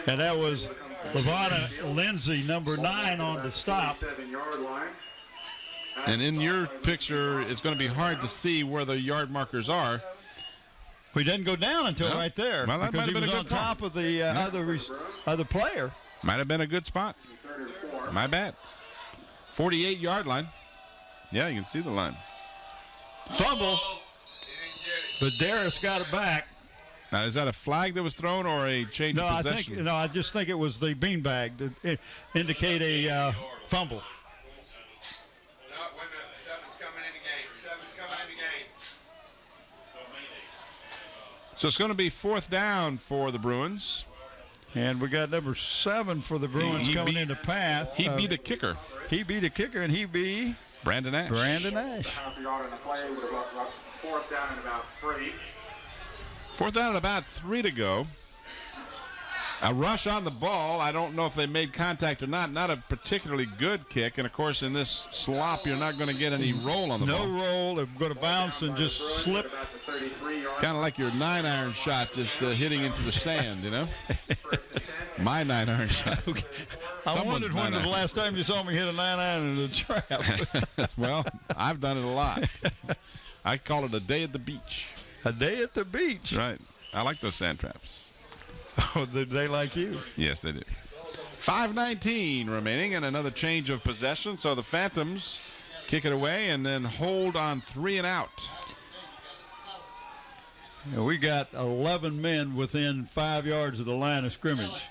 And that was Lavana Lindsay, number 9, on the stop. And in your picture, it's going to be hard to see where the yard markers are. We didn't go down until right there, well, because he was on top of the other player. Might have been a good spot. My bad. 48-yard line. Yeah, you can see the line. Fumble. But Darius got it back. Now, is that a flag that was thrown or a change of possession? I just think it was the beanbag to indicate a fumble. So it's going to be fourth down for the Bruins. And we got number 7 for the Bruins coming in to pass. He beat a kicker. He beat a kicker, and he beat Brandon Ash. Brandon Ash. Fourth down and about 3. Fourth down and about 3 to go. A rush on the ball. I don't know if they made contact or not. Not a particularly good kick. And, of course, in this slop, you're not going to get any roll on the ball. No roll. They're going to bounce and just slip. Kind of like your 9-iron shot just hitting into the sand, you know? My 9-iron shot. I wondered when the last time you saw me hit a 9-iron in a trap. Well, I've done it a lot. I call it a day at the beach. A day at the beach. Right. I like those sand traps. Oh, they like you? Yes, they do. 5:19 remaining and another change of possession. So the Phantoms kick it away and then hold on 3 and out. Yeah, we got 11 men within 5 yards of the line of scrimmage.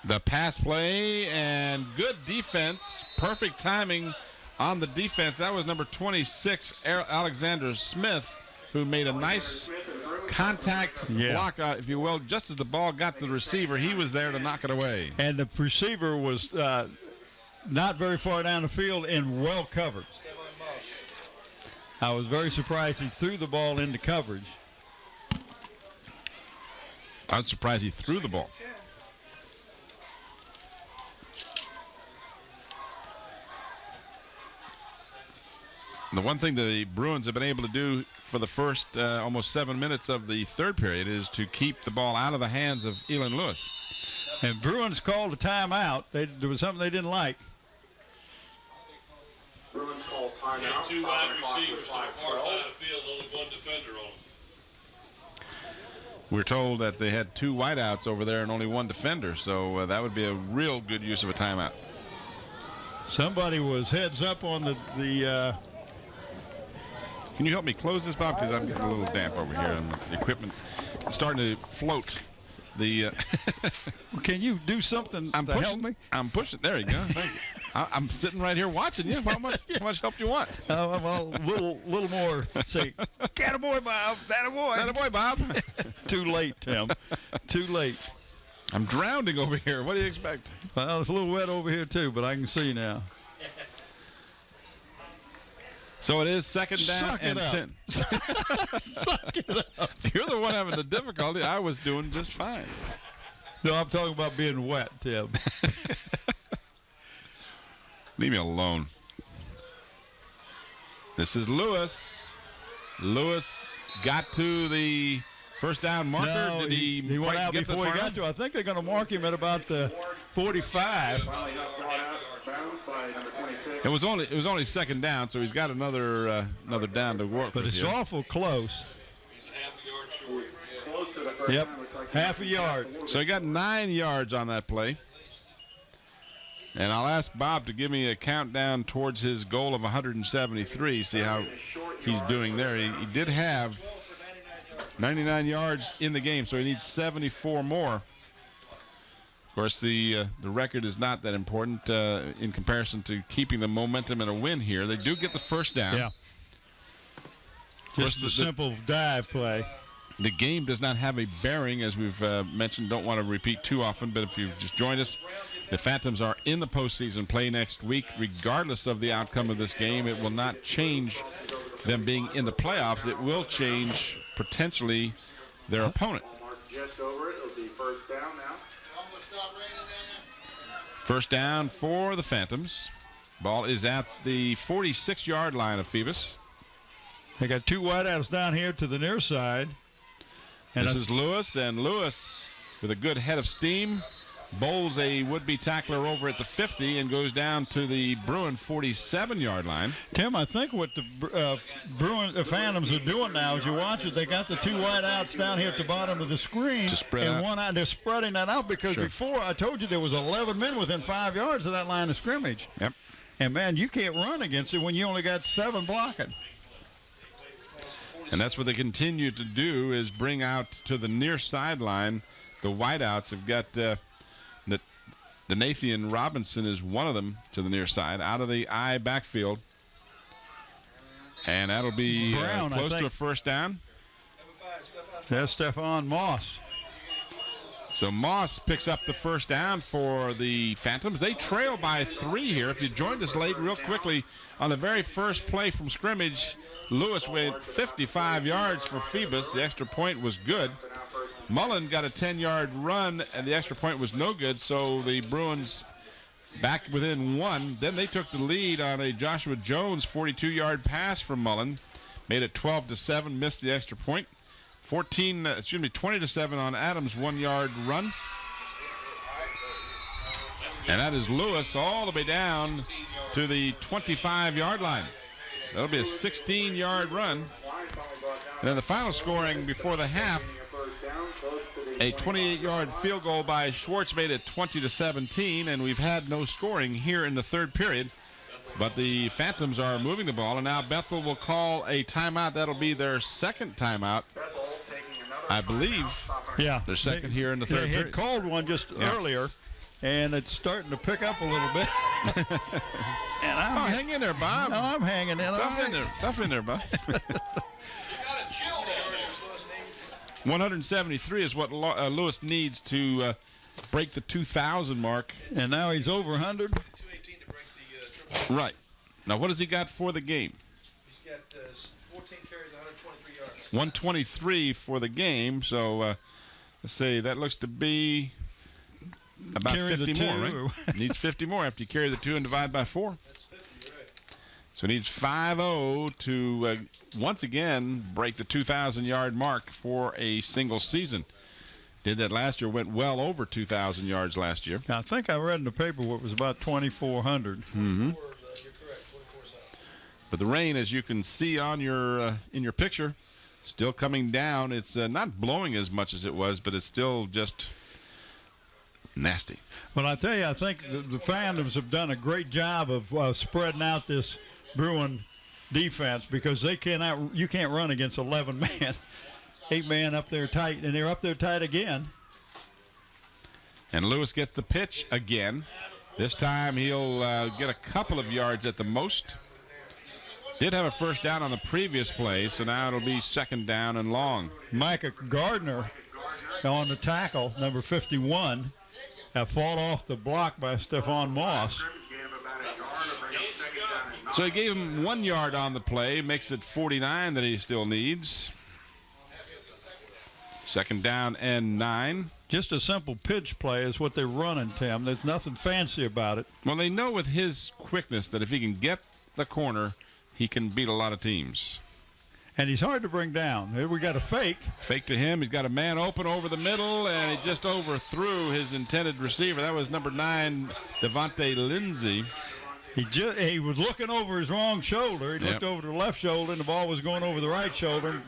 The pass play and good defense. Perfect timing on the defense. That was number 26, Alexander Smith, who made a nice contact block, if you will, just as the ball got to the receiver. He was there to knock it away. And the receiver was not very far down the field and well covered. I was very surprised he threw the ball into coverage. I was surprised he threw the ball. The one thing the Bruins have been able to do for the first almost 7 minutes of the third period is to keep the ball out of the hands of Elon Lewis. And Bruins called a timeout. There was something they didn't like. Bruins call timeout. 2 wide receivers on the far side of the field, only 1 defender on them. We're told that they had 2 wideouts over there and only 1 defender, so that would be a real good use of a timeout. Somebody was heads up on the Can you help me close this, Bob? Because I'm getting a little damp over here, and the equipment is starting to float. The Can you do something to help me? I'm pushing. There you go. Thank you. I'm sitting right here watching you. How much help do you want? Well, little more. Say, "Attaboy, Bob. Attaboy. Attaboy, Bob." Too late, Tim. Too late. I'm drowning over here. What do you expect? Well, it's a little wet over here too, but I can see now. So it is second down and 10. Suck it up. You're the one having the difficulty. I was doing just fine. No, I'm talking about being wet, Tim. Leave me alone. This is Lewis. Lewis got to the first down marker. No, Did he went out get before he got to. I think they're going to mark him at about the 45. It was only second down, so he's got another down to work. But with it's here. awful close. Yep, half a yard. So he got 9 yards on that play. And I'll ask Bob to give me a countdown towards his goal of 173, see how he's doing there. He did have 99 yards in the game, so he needs 74 more. Of course, the record is not that important in comparison to keeping the momentum in a win here. They do get the first down. Yeah. Just the simple dive play. The game does not have a bearing, as we've mentioned. Don't want to repeat too often, but if you've just joined us, the Phantoms are in the postseason play next week. Regardless of the outcome of this game, it will not change them being in the playoffs. It will change potentially their opponent. Just over it. It'll be first down now. First down for the Phantoms. Ball is at the 46-yard line of Phoebus. They got two wideouts down here to the near side. And this is Lewis, and Lewis, with a good head of steam, bowls a would-be tackler over at the 50 and goes down to the Bruin 47-yard line. Tim, I think what the Phantoms are doing now is you watch it, they got the two wideouts down here at the bottom of the screen. To spread and out. one out. They're spreading that out because before I told you there was 11 men within 5 yards of that line of scrimmage. Yep. And, man, you can't run against it when you only got 7 blocking. And that's what they continue to do is bring out to the near sideline. The wideouts have got the Nathan Robinson is one of them to the near side, out of the I backfield. And that'll be Brown, close to a first down. That's Stephon Moss. So Moss picks up the first down for the Phantoms. They trail by 3 here. If you joined us late, real quickly, on the very first play from scrimmage, Lewis went 55 yards for Phoebus. The extra point was good. Mullen got a 10-yard run, and the extra point was no good, so the Bruins back within 1. Then they took the lead on a Joshua Jones 42-yard pass from Mullen. Made it 12-7, missed the extra point. 20-7 on Adams' 1-yard run. And that is Lewis all the way down to the 25-yard line. That'll be a 16-yard run. And then the final scoring before the half, a 28-yard field goal by Schwartz made it 20-17, and we've had no scoring here in the third period. But the Phantoms are moving the ball, and now Bethel will call a timeout. That'll be their second timeout, I believe. Yeah. Their second here in the third period. They had period. called one just earlier, and it's starting to pick up a little bit. And hang in there, Bob. No, I'm hanging in. Tough in there, Bob. 173 is what Lewis needs to break the 2,000 mark. And now he's over 100. Right. Now, what has he got for the game? He's got 14 carries, 123 yards. 123 for the game. So, let's say that looks to be about Carry 50 more, right? Needs 50 more after you carry the 2 and divide by 4. That's 50, you're right. So he needs 5-0 to once again break the 2,000-yard mark for a single season. Did that last year, went well over 2,000 yards last year. I think I read in the paper what was about 2,400. Mm-hmm. You're correct, 24 But the rain, as you can see on your in your picture, still coming down. It's not blowing as much as it was, but it's still just nasty. Well, I tell you, I think the Phantoms have done a great job of spreading out this Bruin defense because you can't run against 11 man, 8 man up there tight, and they're up there tight again. And Lewis gets the pitch again. This time he'll get a couple of yards at the most. Did have a first down on the previous play, so now it'll be second down and long. Micah Gardner on the tackle, number 51, have fallen off the block by Stephon Moss. So he gave him 1 yard on the play, makes it 49 that he still needs. Second down and 9. Just a simple pitch play is what they're running, Tim. There's nothing fancy about it. Well, they know with his quickness that if he can get the corner, he can beat a lot of teams. And he's hard to bring down. Here we got a fake. Fake to him. He's got a man open over the middle, and he just overthrew his intended receiver. That was number 9, Devontae Lindsay. He was looking over his wrong shoulder. He looked over to the left shoulder, and the ball was going over the right shoulder,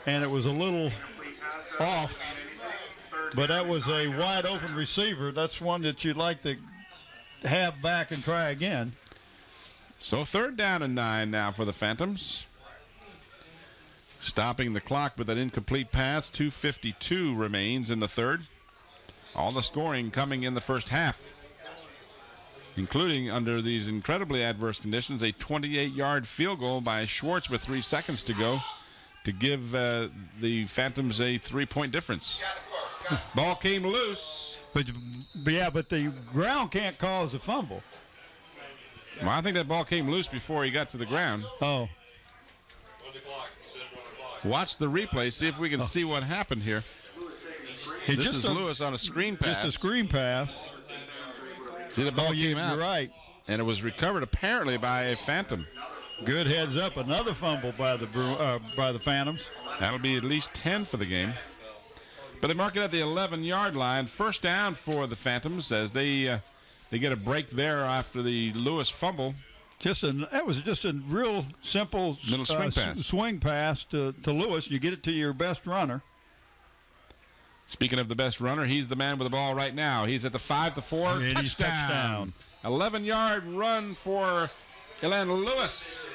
and it was a little off. But that was a wide open receiver. That's one that you'd like to have back and try again. So third down and 9 now for the Phantoms. Stopping the clock with an incomplete pass. 2:52 remains in the third. All the scoring coming in the first half, including under these incredibly adverse conditions, a 28-yard field goal by Schwartz with 3 seconds to go to give the Phantoms a 3-point difference. Ball came loose. But the ground can't cause a fumble. Well, I think that ball came loose before he got to the ground. Oh. Watch the replay, see if we can see what happened here. This is Lewis on a screen pass. Just a screen pass. See, the ball came out. You're right. And it was recovered apparently by a Phantom. Good heads up. Another fumble by the Phantoms. That'll be at least 10 for the game. But they mark it at the 11-yard line. First down for the Phantoms as they get a break there after the Lewis fumble. That was just a real simple little swing pass to Lewis. You get it to your best runner. Speaking of the best runner, he's the man with the ball right now. He's at the 5-4 touchdown. 11-yard run for Elan Lewis.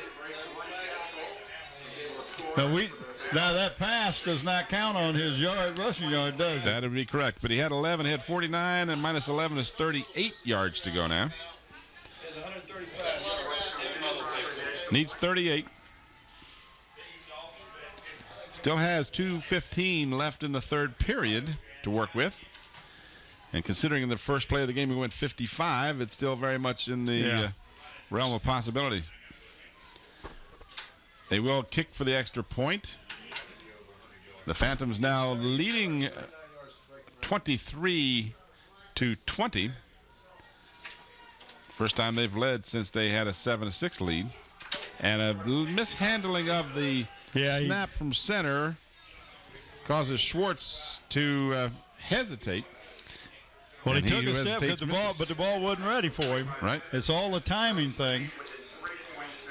Now that pass does not count on his rushing yard, does it? That would be correct. But he had 11, he had 49, and minus 11 is 38 yards to go now. Needs 38. Still has 2:15 left in the third period to work with. And considering in the first play of the game we went 55, it's still very much in the realm of possibility. They will kick for the extra point. The Phantoms now leading 23-20. First time they've led since they had a 7-6 lead. And a mishandling of the snap from center causes Schwartz to hesitate. Well, he took a step, but the ball wasn't ready for him. Right. It's all a timing thing.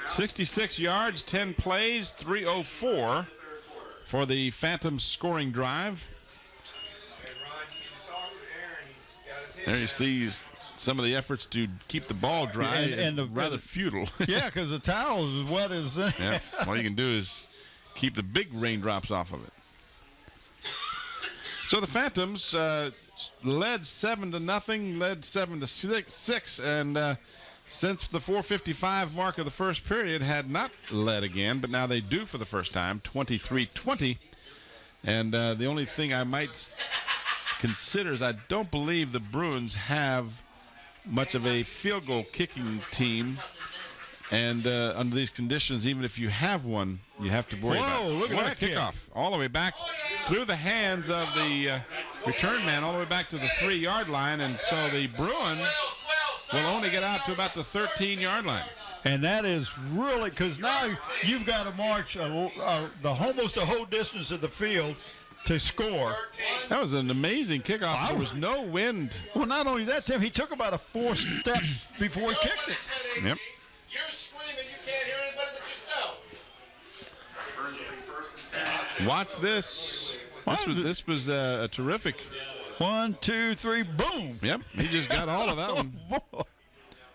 66 yards, 10 plays, 3:04 for the Phantoms scoring drive. There you see some of the efforts to keep the ball dry and rather futile. Yeah, because the towel is as wet as yeah. All you can do is keep the big raindrops off of it. So the Phantoms led 7-0, led 7-6, and since the 4:55 mark of the first period had not led again, but now they do for the first time, 23-20. And the only thing I might consider is I don't believe the Bruins have much of a field goal kicking team. And under these conditions, even if you have one, you have to worry about it. Look at that kickoff. All the way back through the hands of the return man, all the way back to the 3-yard line. And so the Bruins will only get out to about the 13-yard line. And that is really, because now you've got to march almost the whole distance of the field to score. That was an amazing kickoff. There was no wind. Well, not only that, Tim, he took about a 4 steps before he kicked it. Yep. You're screaming, you can't hear anybody but yourself. Watch this. This was a terrific. 1, 2, 3, boom. Yep, he just got all of that one.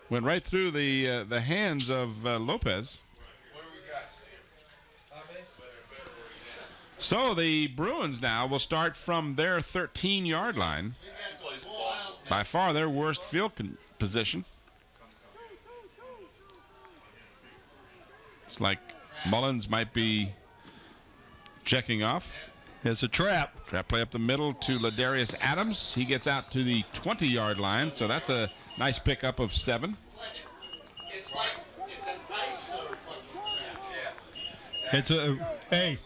Went right through the hands of Lopez. So the Bruins now will start from their 13-yard line. By far their worst field position. It's like Mullins might be checking off. It's a trap. Trap play up the middle to Ladarius Adams. He gets out to the 20-yard line, so that's a nice pickup of 7. It's an ISO fucking trap. It's a, hey.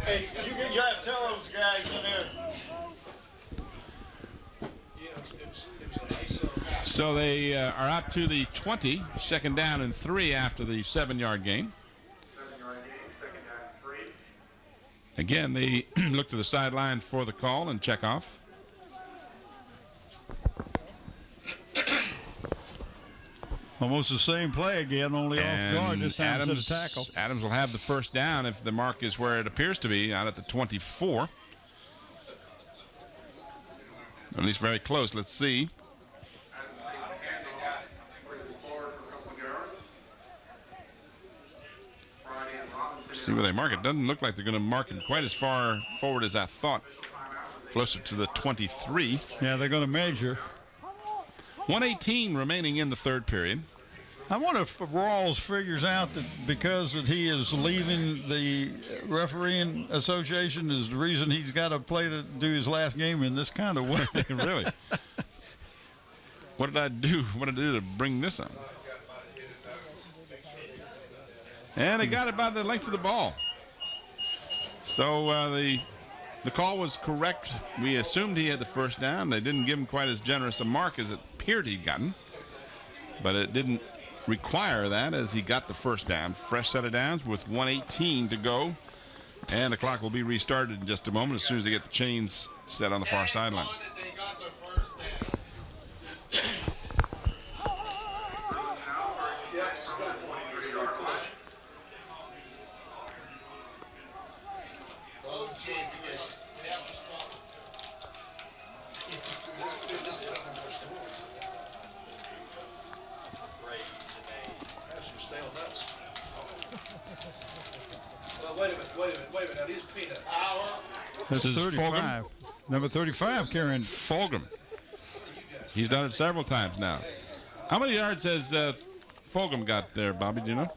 Hey, you gotta tell those guys in there. So they are out to the 20, second down and 3 after the 7-yard gain. Again, they look to the sideline for the call and check off. Almost the same play again, only And off guard this time instead of tackle. Adams will have the first down if the mark is where it appears to be, out at the 24. At least very close. Let's see. See where they mark it. Doesn't look like they're going to mark it quite as far forward as I thought. Closer to the 23. Yeah, they're going to measure. 1:18 remaining in the third period. I wonder if Rawls figures out that because that he is leaving the refereeing association is the reason he's got to do his last game in this kind of way. Really? What did I do? What did I do to bring this on? And they got it by the length of the ball. So the call was correct. We assumed he had the first down. They didn't give him quite as generous a mark as it appeared he'd gotten. But it didn't require that as he got the first down. Fresh set of downs with 1:18 to go. And the clock will be restarted in just a moment as soon as they get the chains set on the far sideline. Wait a minute. Now these peanuts. This is 35. Fulgham. Number 35 carrying. Fulgham. He's done it several times now. How many yards has Fulgham got there, Bobby? Do you know?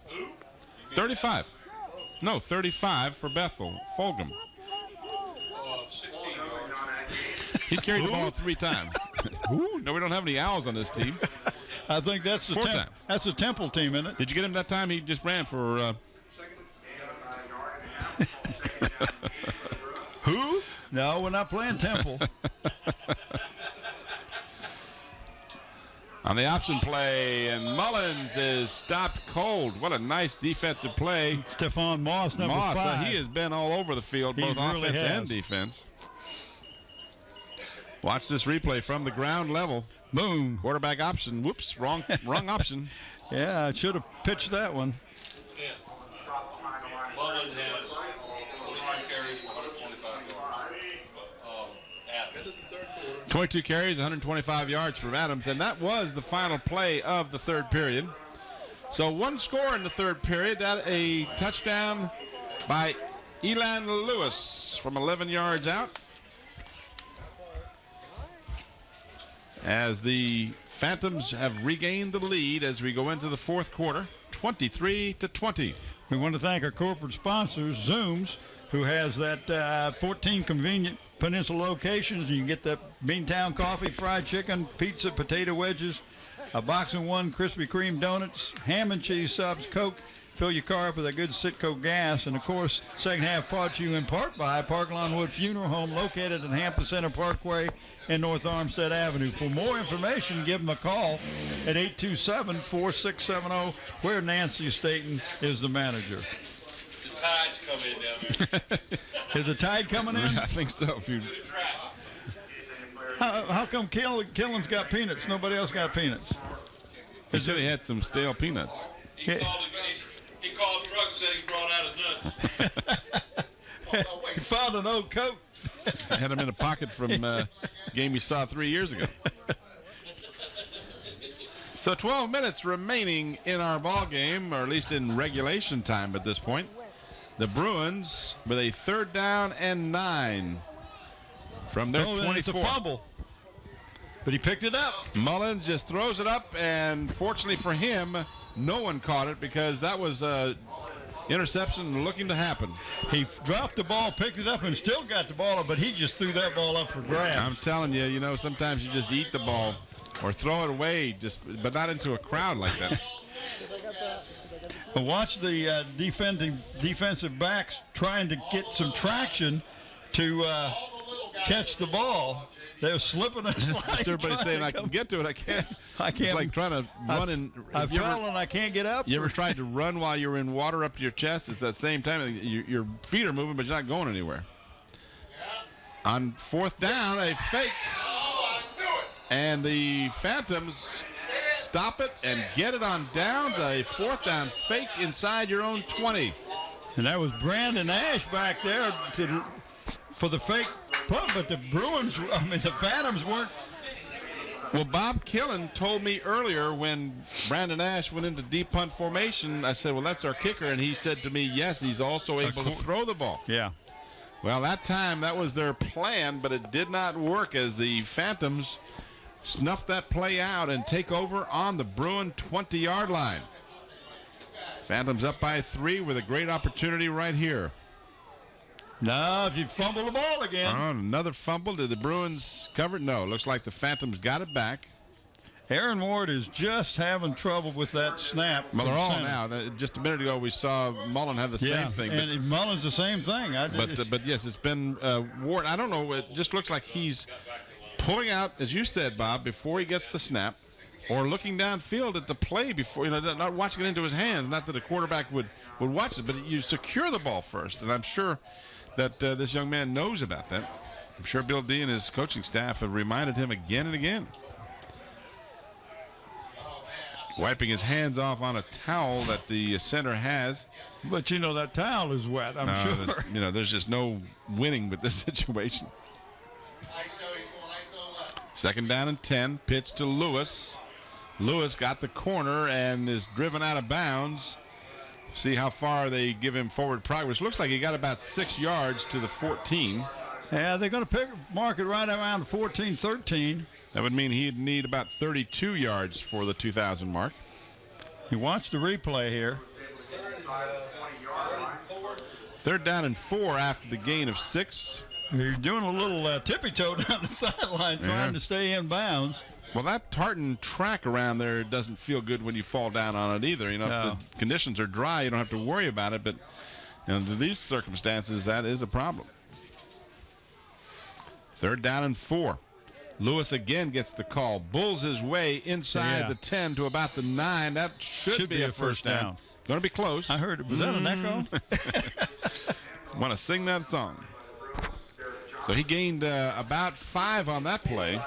35. No, 35 for Bethel. Fulgham. 16 yards. He's carried the ball 3 times. No, we don't have any Owls on this team. I think that's the 4 times. That's the Temple team, isn't it? Did you get him that time? He just ran for. Who? No, we're not playing Temple. On the option play, and Mullins is stopped cold. What a nice defensive play. Stephon Moss, number 5. He has been all over the field, both really offense has. and defense. Watch this replay from the ground level. Boom. Quarterback option. Whoops, wrong option. Yeah, I should have pitched that one. Mullins has 22 carries, 125 yards. 22 carries, 125 yards for Adams, and that was the final play of the third period. So one score in the third period, that a touchdown by Elan Lewis from 11 yards out. As the Phantoms have regained the lead as we go into the fourth quarter, 23-20. We want to thank our corporate sponsors, Zooms, who has that 14 convenient Peninsula locations. You can get that Beantown coffee, fried chicken, pizza, potato wedges, a box of 1 Krispy Kreme donuts, ham and cheese subs, Coke. Fill your car up with a good Citgo gas. And, of course, second half brought to you in part by Park Lawnwood Funeral Home, located at Hampton Center Parkway and North Armstead Avenue. For more information, give them a call at 827-4670, where Nancy Staten is the manager. The tide's coming in down there. Is the tide coming in? I think so. If you... How come Killen's got peanuts? Nobody else got peanuts. He said he had some stale peanuts. He called the truck and said he brought out his nuts. He found an old coat. I had him in a pocket from a game you saw 3 years ago. So 12 minutes remaining in our ball game, or at least in regulation time at this point. the Bruins with a 3rd down and 9 from their 24. It's a fumble. But he picked it up. Mullins just throws it up, and fortunately for him, no one caught it because that was a interception looking to happen. He dropped the ball, picked it up, and still got the ball, but he just threw that ball up for grabs. I'm telling you, sometimes you just eat the ball or throw it away, but not into a crowd like that. But watch the defensive backs trying to get some traction to catch the ball. They're slipping and sliding. Everybody's saying, I can get to it. I can't. It's like trying to run I fell and I can't get up. You ever tried to run while you're in water up to your chest? It's that same time. Your feet are moving, but you're not going anywhere. On 4th down, a fake. And the Phantoms stop it and get it on downs. A 4th down fake inside your own 20. And that was Brandon Ash back there for the fake punt, but the Phantoms weren't. Well, Bob Killen told me earlier when Brandon Ash went into deep punt formation, I said, well, that's our kicker. And he said to me, yes, he's also able to throw the ball. Yeah. Well, that time, that was their plan, but it did not work as the Phantoms snuff that play out and take over on the Bruin 20-yard line. Phantoms up by 3 with a great opportunity right here. No, if you fumble the ball again. Another fumble. Did the Bruins cover it? No, looks like the Phantoms got it back. Aaron Ward is just having trouble with that snap. Well, they're all now. Just a minute ago, we saw Mullen have the same thing. And Mullen's the same thing. But yes, it's been Ward. I don't know. It just looks like he's pulling out, as you said, Bob, before he gets the snap, or looking downfield at the play before, not watching it into his hands. Not that a quarterback would watch it, but you secure the ball first. And I'm sure that this young man knows about that. I'm sure Bill D and his coaching staff have reminded him again and again. Wiping his hands off on a towel that the center has. But that towel is wet, I'm sure. There's just no winning with this situation. 2nd down and 10. Pitch to Lewis. Lewis got the corner and is driven out of bounds. See how far they give him forward progress. Looks like he got about 6 yards to the 14. Yeah, they're going to mark it right around 14, 13. That would mean he'd need about 32 yards for the 2,000 mark. You watch the replay here. 3rd down and 4 after the gain of 6. You're doing a little tippy-toe down the sideline trying to stay in bounds. Well, that tartan track around there doesn't feel good when you fall down on it either. If the conditions are dry, you don't have to worry about it. But under these circumstances, that is a problem. 3rd down and 4. Lewis again gets the call. Bulls his way inside the 10 to about the 9. That should be a first down. Going to be close. I heard it. Was that an echo? Want to sing that song. So he gained about 5 on that play.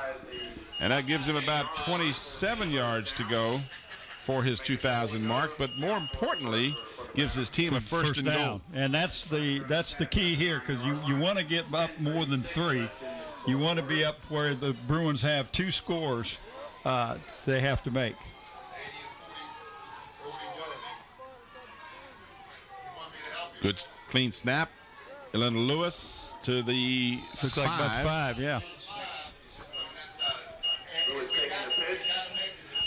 And that gives him about 27 yards to go for his 2,000 mark. But more importantly, gives his team a first and goal. And that's the key here, because you want to get up more than 3. You want to be up where the Bruins have 2 scores they have to make. Good clean snap. Elena Lewis to the 5. Looks like about 5, yeah.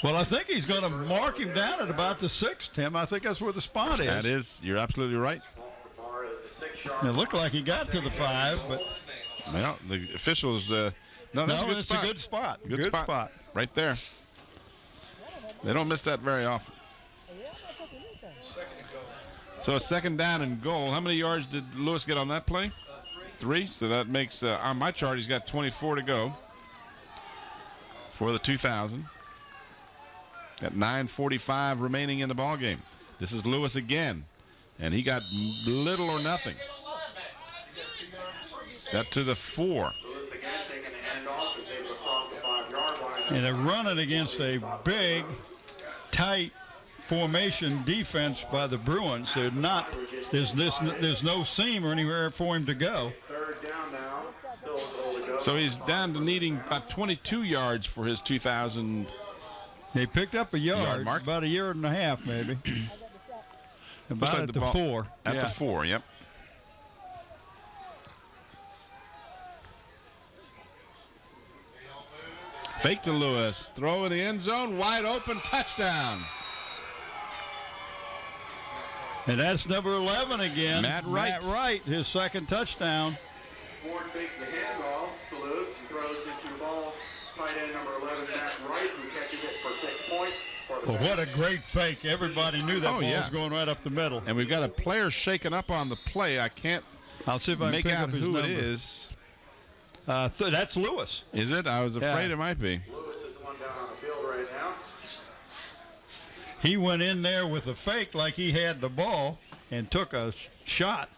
Well, I think he's going to mark him down at about the 6, Tim. I think that's where the spot is. That is. You're absolutely right. It looked like he got to the 5, but... Well, the officials... No, that's a good spot. A good spot. Good spot. Right there. They don't miss that very often. So a 2nd down and goal. How many yards did Lewis get on that play? 3. So that makes... on my chart, he's got 24 to go for the 2,000. Got 9:45 remaining in the ball game. This is Lewis again, and he got little or nothing. Got to the 4. And they're running against a big, tight formation defense by the Bruins. They're not. There's no seam or anywhere for him to go. So he's down to needing about 22 yards for his 2,000. They picked up a yard mark. about a yard and a half, maybe. About like at the the ball- 4. At Yeah. the 4, yep. Fake to Lewis. Throw in the end zone. Wide open. Touchdown. And that's number 11 again. Matt Wright. Matt Wright, his second touchdown. Ward fakes the handoff to Lewis and throws into the ball. Tight end number 11, Matt Wright, who catches it for 6 points. Well, what a great fake. Everybody knew that ball yeah. was going right up the middle. And we've got a player shaken up on the play. I can't I'll see if I can make pick out up his who number. it is. That's Lewis. Is it? I was afraid Yeah. it might be. Lewis is the one down on the field right now. He went in there with a fake like he had the ball and took a shot.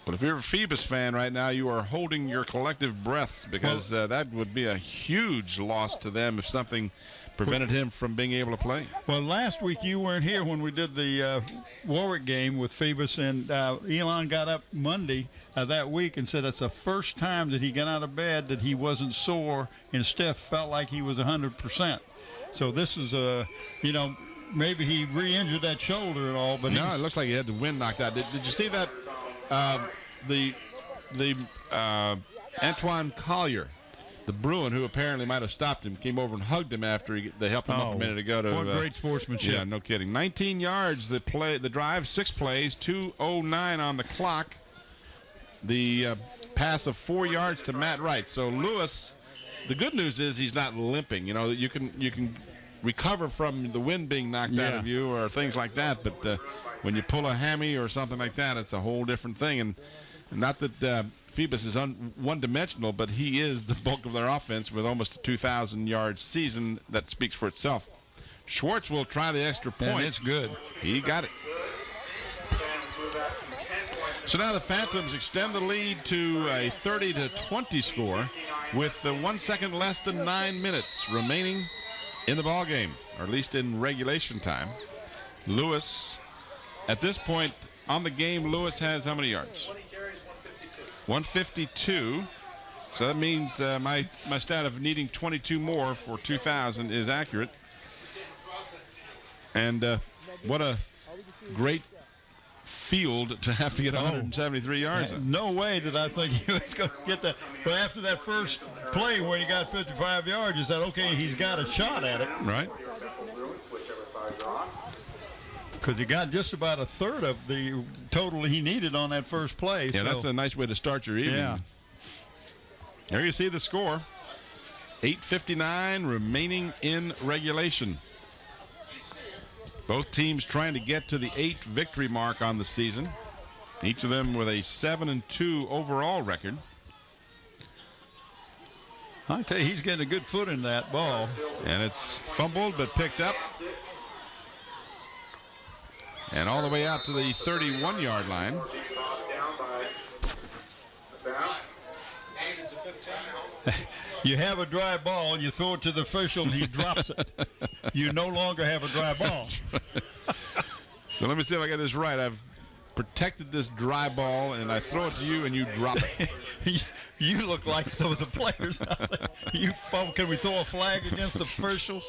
But if you're a Phoebus fan right now, you are holding your collective breaths because that would be a huge loss to them if something prevented him from being able to play. Well, last week you weren't here when we did the Warwick game with Phoebus, and Elon got up Monday that week and said it's the first time that he got out of bed that he wasn't sore and Steph felt like he was 100%. So this is maybe he re-injured that shoulder and all, but no, it looks like he had the wind knocked out. Did you see that? The Antoine Collier, the Bruin, who apparently might have stopped him, came over and hugged him after they helped him up a minute ago. What great sportsmanship. Yeah, no kidding. 19 yards, the drive, 6 plays, 2:09 on the clock. The pass of 4 yards to Matt Wright. So Lewis, the good news is he's not limping. You know, you can recover from the wind being knocked out of you or things like that, but when you pull a hammy or something like that, it's a whole different thing. And not that Phoebus is one-dimensional, but he is the bulk of their offense with almost a 2,000-yard season. That speaks for itself. Schwartz will try the extra point. And it's good. He got it. So now the Phantoms extend the lead to a 30-20 score with 1 second less than 9 minutes remaining in the ball game, or at least in regulation time. Lewis, at this point on the game, Lewis has how many yards? 152. So that means my stat of needing 22 more for 2,000 is accurate. And what a great field to have to get 173 yards. No way did I think he was going to get that. But after that first play where he got 55 yards, you said, okay, he's got a shot at it. Right. Because he got just about a third of the total he needed on that first play. Yeah, that's a nice way to start your evening. Yeah. There you see the score. 8:59 remaining in regulation. Both teams trying to get to the 8 victory mark on the season. Each of them with a 7-2 overall record. I tell you, he's getting a good foot in that ball. And it's fumbled but picked up. And all the way out to the 31-yard line. You have a dry ball, and you throw it to the official, and he drops it. You no longer have a dry ball. So let me see if I get this right. I've protected this dry ball, and I throw it to you, and you drop it. You look like some of the players out there. Can we throw a flag against the officials?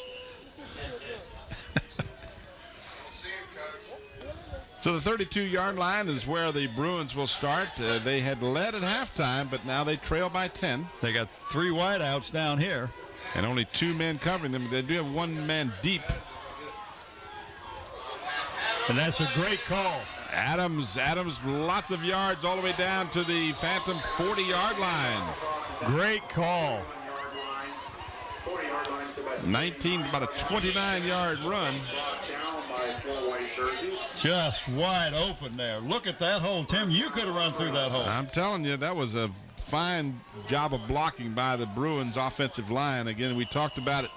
So the 32-yard line is where the Bruins will start. They had led at halftime, but now they trail by 10. They got 3 wideouts down here. And only 2 men covering them. They do have 1 man deep. And that's a great call. Adams, lots of yards all the way down to the Phantom 40-yard line. Great call. 19, about a 29-yard run. Just wide open there. Look at that hole, Tim. You could have run through that hole. I'm telling you, that was a fine job of blocking by the Bruins offensive line. Again, we talked about it.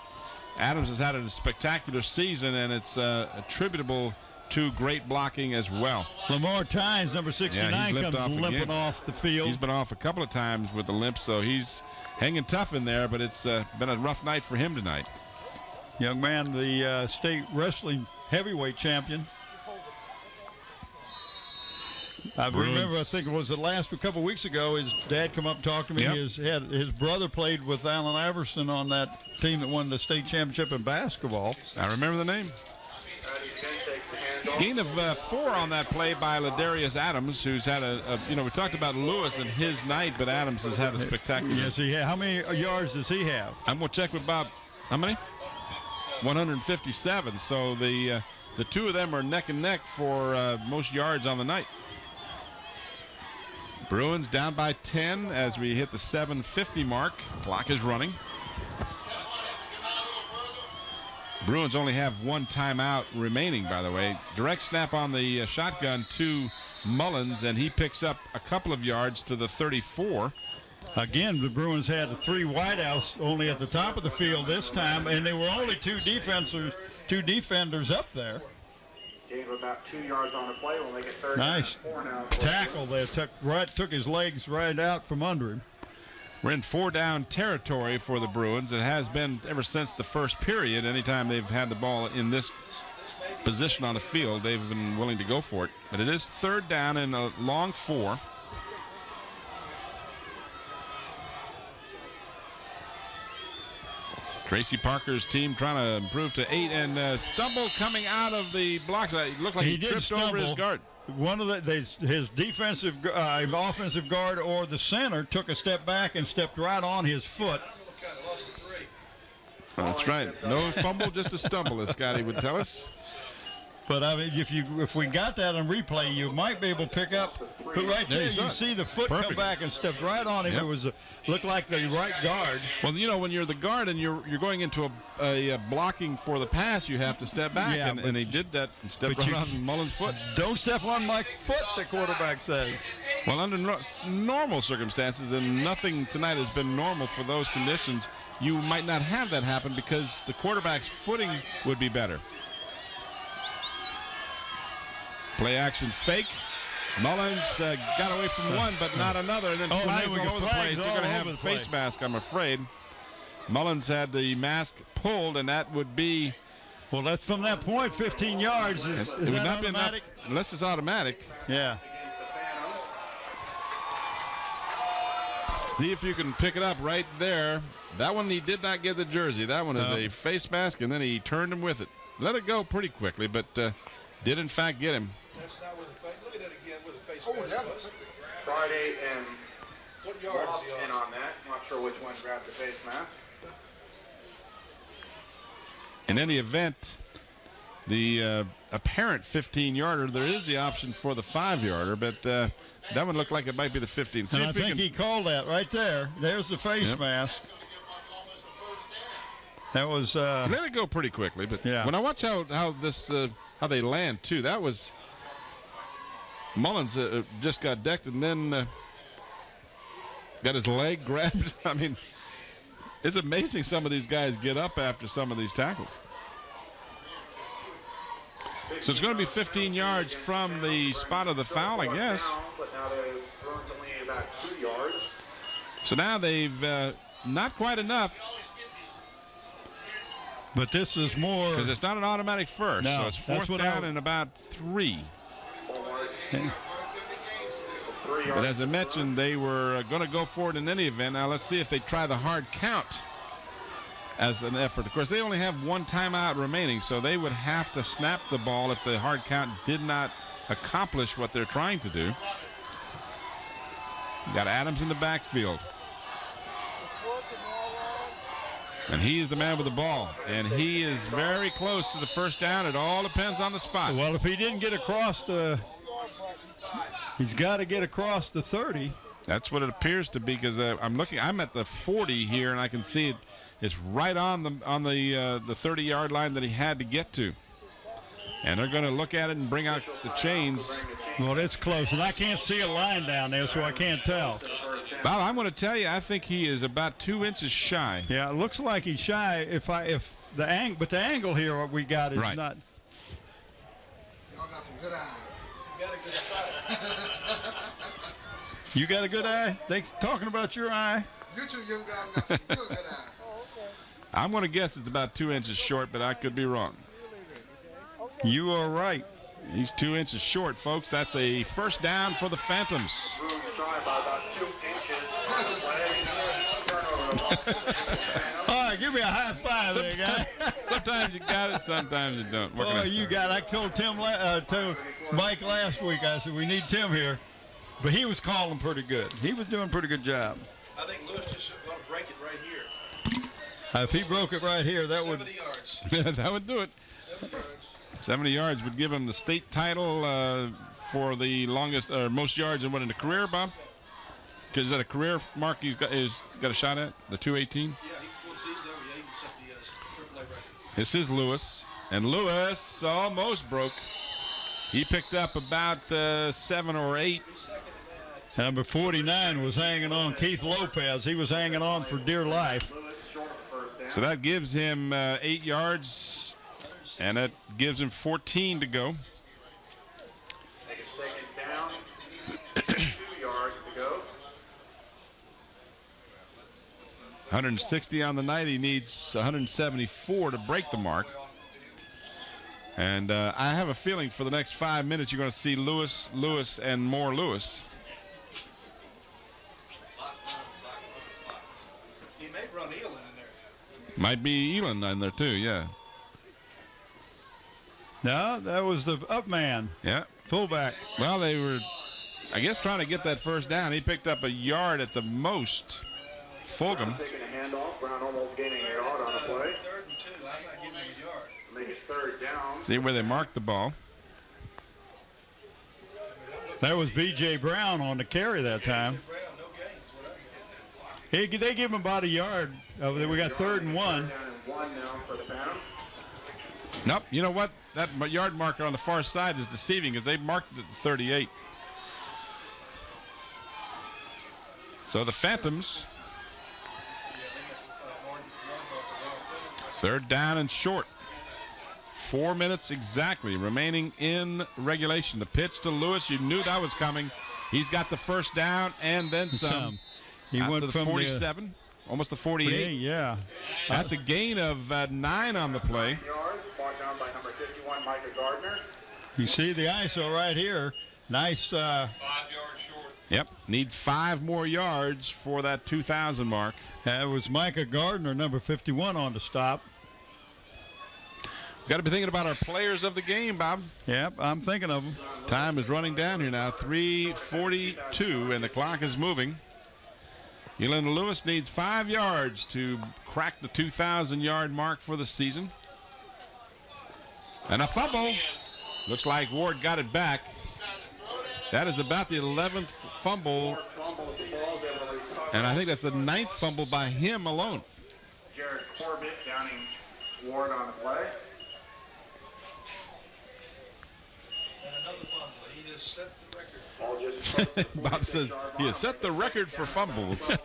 Adams has had a spectacular season, and it's attributable to great blocking as well. Lamar Tynes, number 69, comes limping off the field. He's been off a couple of times with the limp, so he's hanging tough in there, but it's been a rough night for him tonight. Young man, the state wrestling heavyweight champion. I remember, I think it was a couple of weeks ago, his dad come up and talked to me. Yep. His brother played with Allen Iverson on that team that won the state championship in basketball. I remember the name. Gain of 4 on that play by Ladarius Adams, who's had we talked about Lewis and his night, but Adams has had a spectacular. Yes, he had. How many yards does he have? I'm going to check with Bob. How many? 157. So the two of them are neck and neck for most yards on the night. Bruins down by 10 as we hit the 7:50 mark. Clock is running. Bruins only have 1 timeout remaining, by the way. Direct snap on the shotgun to Mullins, and he picks up a couple of yards to the 34. Again, the Bruins had 3 wideouts only at the top of the field this time, and there were only two defenders up there. Gain of about 2 yards on the play. We'll make it 3rd Nice and 4 now. tackle there. Took his legs right out from under him. We're in 4-down territory for the Bruins. It has been ever since the first period. Anytime they've had the ball in this position on the field, they've been willing to go for it. But it is 3rd down and a long 4. Tracy Parker's team trying to improve to 8 and stumble coming out of the blocks. It looked like he tripped over his guard. One of his offensive guard or the center took a step back and stepped right on his foot. That's right. No fumble, just a stumble, as Scotty would tell us. But I mean, if we got that on replay, you might be able to pick up. But right there, you see the foot come back and stepped right on him. Yep. It was looked like the right guard. Well, when you're the guard and you're going into a blocking for the pass, you have to step back, and he did that and stepped right on Mullins' foot. Don't step on my foot, the quarterback says. Well, under normal circumstances, and nothing tonight has been normal for those conditions, you might not have that happen because the quarterback's footing would be better. Play action fake. Mullins got away from one, but not another, and then flags all over the place. They're going to have a face mask, I'm afraid. Mullins had the mask pulled, and that would be... Well, that's from that point, 15 yards. Is it would not automatic? be enough unless it's automatic. Yeah. See if you can pick it up right there. That one he did not get the jersey. That one is a face mask, and then he turned him with it. Let it go pretty quickly, but did in fact get him. That's not with the face. Look at that again with the face. Oh, Friday and lost in on that. Not sure which one grabbed the face mask. In any event, the apparent 15-yarder, there is the option for the 5-yarder, but that one looked like it might be the 15. And I think he called that right there. There's the face mask. That was let it go pretty quickly, but when I watch how they land too, that was Mullins just got decked and then got his leg grabbed. I mean, it's amazing some of these guys get up after some of these tackles. So it's going to be 15 yards from the spot of the foul, I guess. So now they've not quite enough. But this is more... Because it's not an automatic first, so it's 4th down and about 3. But as I mentioned, they were going to go for it in any event. Now let's see if they try the hard count as an effort. Of course, they only have 1 timeout remaining, so they would have to snap the ball if the hard count did not accomplish what they're trying to do. You got Adams in the backfield. And he is the man with the ball. And he is very close to the 1st down. It all depends on the spot. Well, if he didn't get across he's got to get across the 30. That's what it appears to be, because I'm at the 40 here, and I can see it. It's right on the 30-yard line that he had to get to. And they're going to look at it and bring out the chains. Well, it's close, and I can't see a line down there, so I can't tell. Bob, I'm going to tell you, I think he is about 2 inches shy. Yeah, it looks like he's shy. But the angle here what we got is not. Y'all got some good eyes. You got a good spot. You got a good eye? They talking about your eye? You two young guys got some good eyes. I'm going to guess it's about 2 inches short, but I could be wrong. You are right. He's 2 inches short, folks. That's a 1st down for the Phantoms. All right, give me a high five there, guys. Sometimes you got it, sometimes you don't. What can I say? You got it. I told told Mike last week, I said, we need Tim here. But he was calling pretty good. He was doing a pretty good job. I think Lewis just going to break it right here. If he broke it right here, that 70 yards. That would do it. 70 yards would give him the state title for the longest or most yards in the career, Bob? Is that a career mark he's got a shot at? The 218? Yeah, he can set the AAA record. This is Lewis. And Lewis almost broke. He picked up about 7 or 8. Number 49 was hanging on, Keith Lopez. He was hanging on for dear life. So that gives him 8 yards, and that gives him 14 to go. Second down, 2 yards to go. 160 on the night. He needs 174 to break the mark. And I have a feeling for the next 5 minutes you're going to see Lewis, and more Lewis. He may run Elin in there. Might be Elin in there too, yeah. No, that was the up man. Yeah. Fullback. Well, they were, I guess, trying to get that first down. He picked up a yard at the most. Fulgham. Taking a handoff. Brown almost gaining a yard on the play. 3rd and 2. I'm not giving him a yard. Make it 3rd down. See where they marked the ball. That was B.J. Brown on the carry that time. They give him about a yard. We got 3rd and 1. 3rd down and 1 now for the Phantoms. Nope. You know what? That yard marker on the far side is deceiving because they marked it at 38. So the Phantoms, 3rd down and short. 4 minutes exactly remaining in regulation. The pitch to Lewis, you knew that was coming. He's got the first down and then some. He went to the from 47, almost the 48. Yeah. That's a gain of 9 on the play. Brought down by number 51, Micah Gardner. You see the ISO right here. Nice. 5 yards short. Yep. Need 5 more yards for that 2,000 mark. That was Micah Gardner, number 51, on the stop. Got to be thinking about our players of the game, Bob. Yep, I'm thinking of them. Time is running down here now. 3:42, and the clock is moving. Elin Lewis needs 5 yards to crack the 2,000-yard mark for the season. And a fumble. Looks like Ward got it back. That is about the 11th fumble. And I think that's the 9th fumble by him alone. Jared Corbett downing Ward on the play. And another fumble. He just set the record. Bob says he has set the record for fumbles.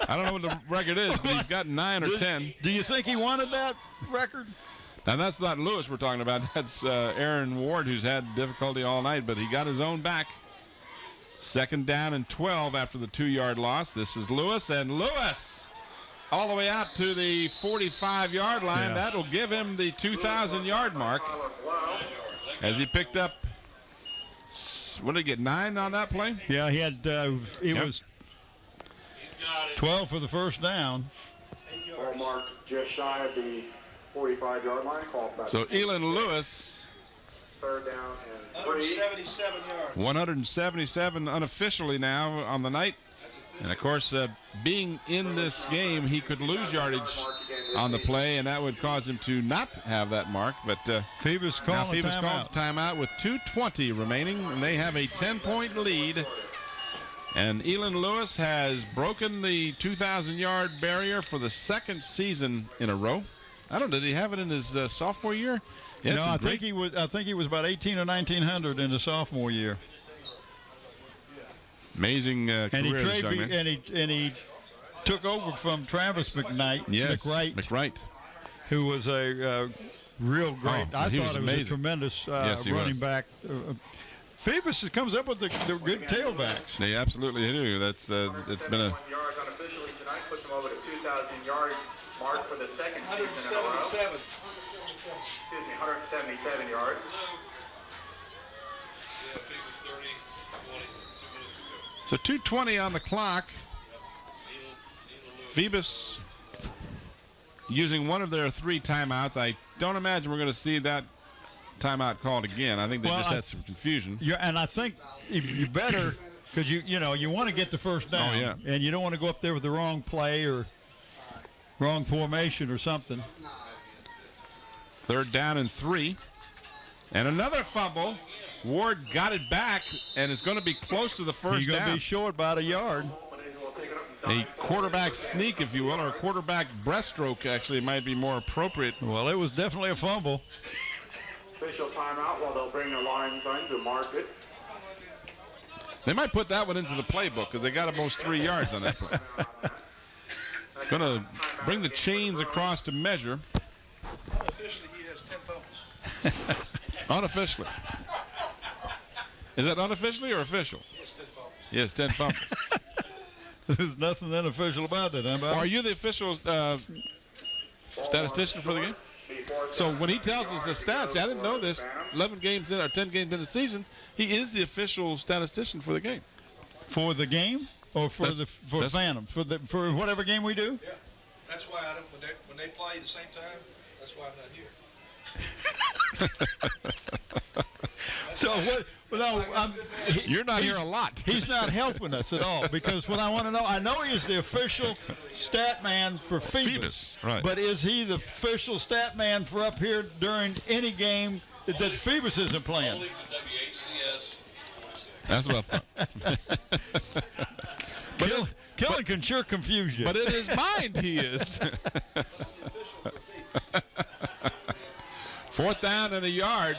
I don't know what the record is, but he's got 9 or 10. Do you think he wanted that record? Now, that's not Lewis we're talking about. That's Aaron Ward, who's had difficulty all night, but he got his own back. 2nd down and 12 after the 2-yard loss. This is Lewis, and Lewis all the way out to the 45-yard line. Yeah. That'll give him the 2,000-yard mark as he picked up, what did he get, 9 on that play? Yeah, he had, was 12 for the first down. Ball mark just shy of the 45-yard line. Call back. So Elin Lewis, 3rd down and 3. 177 yards. 177 unofficially now on the night. And, of course, being in this game, he could lose yardage on the play, and that would cause him to not have that mark. But Phoebus calls a timeout with 2:20 remaining, and they have a 10-point lead. And Elin Lewis has broken the 2,000-yard barrier for the 2nd season in a row. I don't know, did he have it in his sophomore year? No, I think he was about 18 or 1900 in the sophomore year. Amazing And career. he took over from Travis McKnight, who was a real great. I thought he was a tremendous running back. Phoebus comes up with the good tailbacks. They absolutely do. That's it's been a. Yards unofficially tonight puts him over the 2,000-yard mark for the 2nd season in a row. 177. Excuse me, 177 yards. So 2:20 on the clock. Phoebus using one of their 3 timeouts. I don't imagine we're going to see that timeout called again. I think they just had some confusion. Yeah, and I think you better, because you want to get the first down. Oh, yeah. And you don't want to go up there with the wrong play or wrong formation or something. 3rd down and 3. And another fumble. Ward got it back, and it's going to be close to the first He's down. going to be short about a yard. A quarterback sneak, if you will, or a quarterback breaststroke, actually, might be more appropriate. Well, it was definitely a fumble. Official timeout while they'll bring their lines in to mark it. They might put that one into the playbook because they got almost 3 yards on that play. Going to bring the chains across to measure. Unofficially, he has 10 fumbles. Unofficially. Is that unofficially or official? He has 10 fumbles. Yes, 10 fumbles. There's nothing unofficial about that, huh, Bob? Are you the official statistician for the game? So when he tells us the stats, I didn't know this, 11 games in or 10 games in the season, he is the official statistician for the game. For the game or for Phantoms? For whatever game we do? Yeah. That's why I don't, when they play at the same time, that's why I'm not here. So what? Well, no, you're not here a lot. He's not helping us at all, because what I want to know, I know he's the official stat man for Phoebus, right? But is he the official stat man for up here during any game that Phoebus isn't playing? Only for WHCS. That's what I thought. Killen can sure confuse you. But in his mind, he is. 4th down and a yard.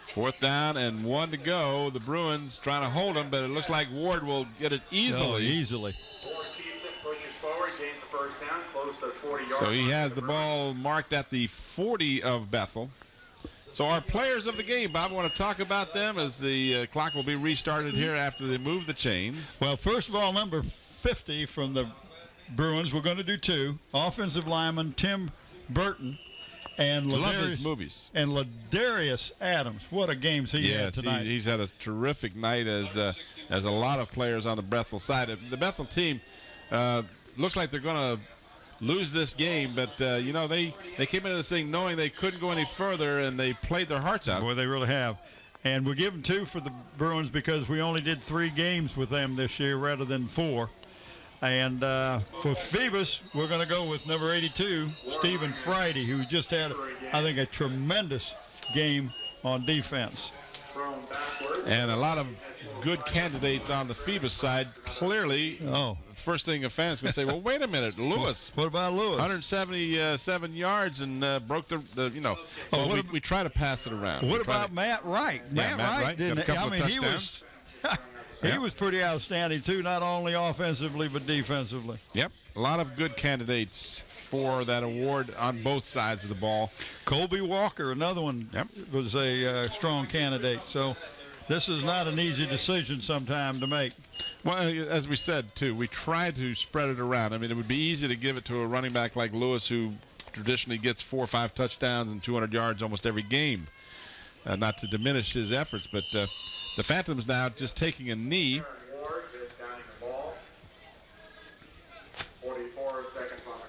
4th down and 1 to go. The Bruins trying to hold him, but it looks like Ward will get it easily. Oh, easily. Ward keeps it, pushes forward, gains the first down, close to 40 yards. So he has the ball marked at the 40 of Bethel. So our players of the game, Bob, I want to talk about them as the clock will be restarted here after they move the chains. Well, first of all, number 50 from the Bruins, we're going to do 2. Offensive lineman Tim Burton and Love his movies. And Ladarius Adams. What a games he had tonight. He's had a terrific night, as a lot of players on the Bethel side. The Bethel team looks like they're going to lose this game, but they came into this thing knowing they couldn't go any further, and they played their hearts out. Boy, they really have. And we're giving 2 for the Bruins because we only did 3 games with them this year rather than 4. And for Phoebus, we're going to go with number 82, Stephen Friday, who just had, I think, a tremendous game on defense. And a lot of good candidates on the Phoebus side. Clearly, first thing a fan's going to say, well, wait a minute, Lewis. What about Lewis? 177 yards and broke we try to pass it around. What about Matt Wright? Matt Wright didn't. Got a couple of touchdowns. He was pretty outstanding, too, not only offensively but defensively. Yep, a lot of good candidates for that award on both sides of the ball. Colby Walker, another one, was a strong candidate. So this is not an easy decision sometime to make. Well, as we said, too, we tried to spread it around. I mean, it would be easy to give it to a running back like Lewis, who traditionally gets 4 or 5 touchdowns and 200 yards almost every game. Not to diminish his efforts, but the Phantoms now just taking a knee.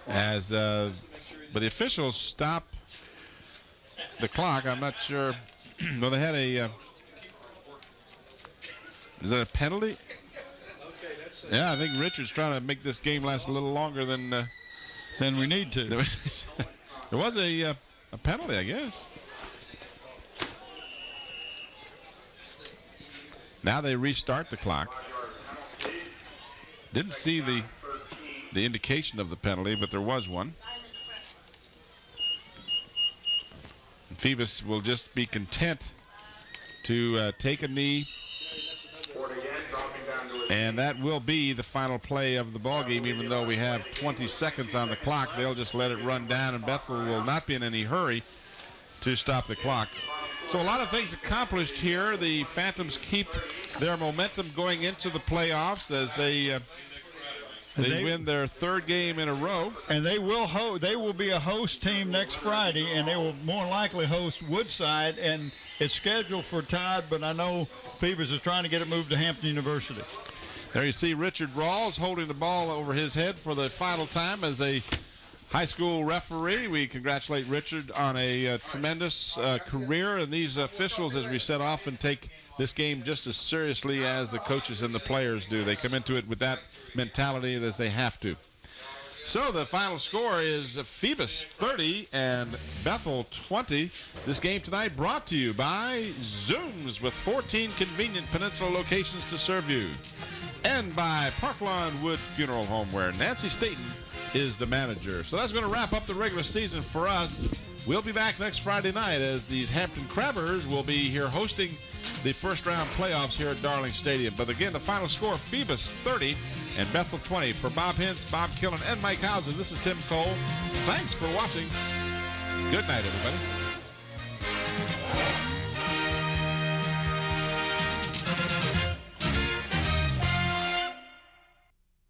But the officials stop the clock. I'm not sure. No, they had a. Is that a penalty? Yeah, I think Richard's trying to make this game last a little longer than we need to. There was a penalty, I guess. Now they restart the clock. Didn't see the indication of the penalty, but there was one. And Phoebus will just be content to take a knee. And that will be the final play of the ballgame, even though we have 20 seconds on the clock. They'll just let it run down, and Bethel will not be in any hurry to stop the clock. So a lot of things accomplished here. The Phantoms keep their momentum going into the playoffs as they win their 3rd game in a row. And they will be a host team next Friday, and they will more likely host Woodside. And it's scheduled for Todd, but I know Phoebus is trying to get it moved to Hampton University. There you see Richard Rawls holding the ball over his head for the final time as a high school referee. We congratulate Richard on a tremendous career, and these officials, as we said, often take this game just as seriously as the coaches and the players do. They come into it with that mentality as they have to. So the final score is Phoebus 30 and Bethel 20. This game tonight brought to you by Zooms, with 14 convenient Peninsula locations to serve you, and by Parklawn Wood Funeral Home, where Nancy Staten is the manager. So that's going to wrap up the regular season for us. We'll be back next Friday night as these Hampton Crabbers will be here hosting the first round playoffs here at Darling Stadium. But again, the final score, Phoebus 30 and Bethel 20. For Bob Hintz, Bob Killen, and Mike Hauser, this is Tim Cole. Thanks for watching. Good night, everybody.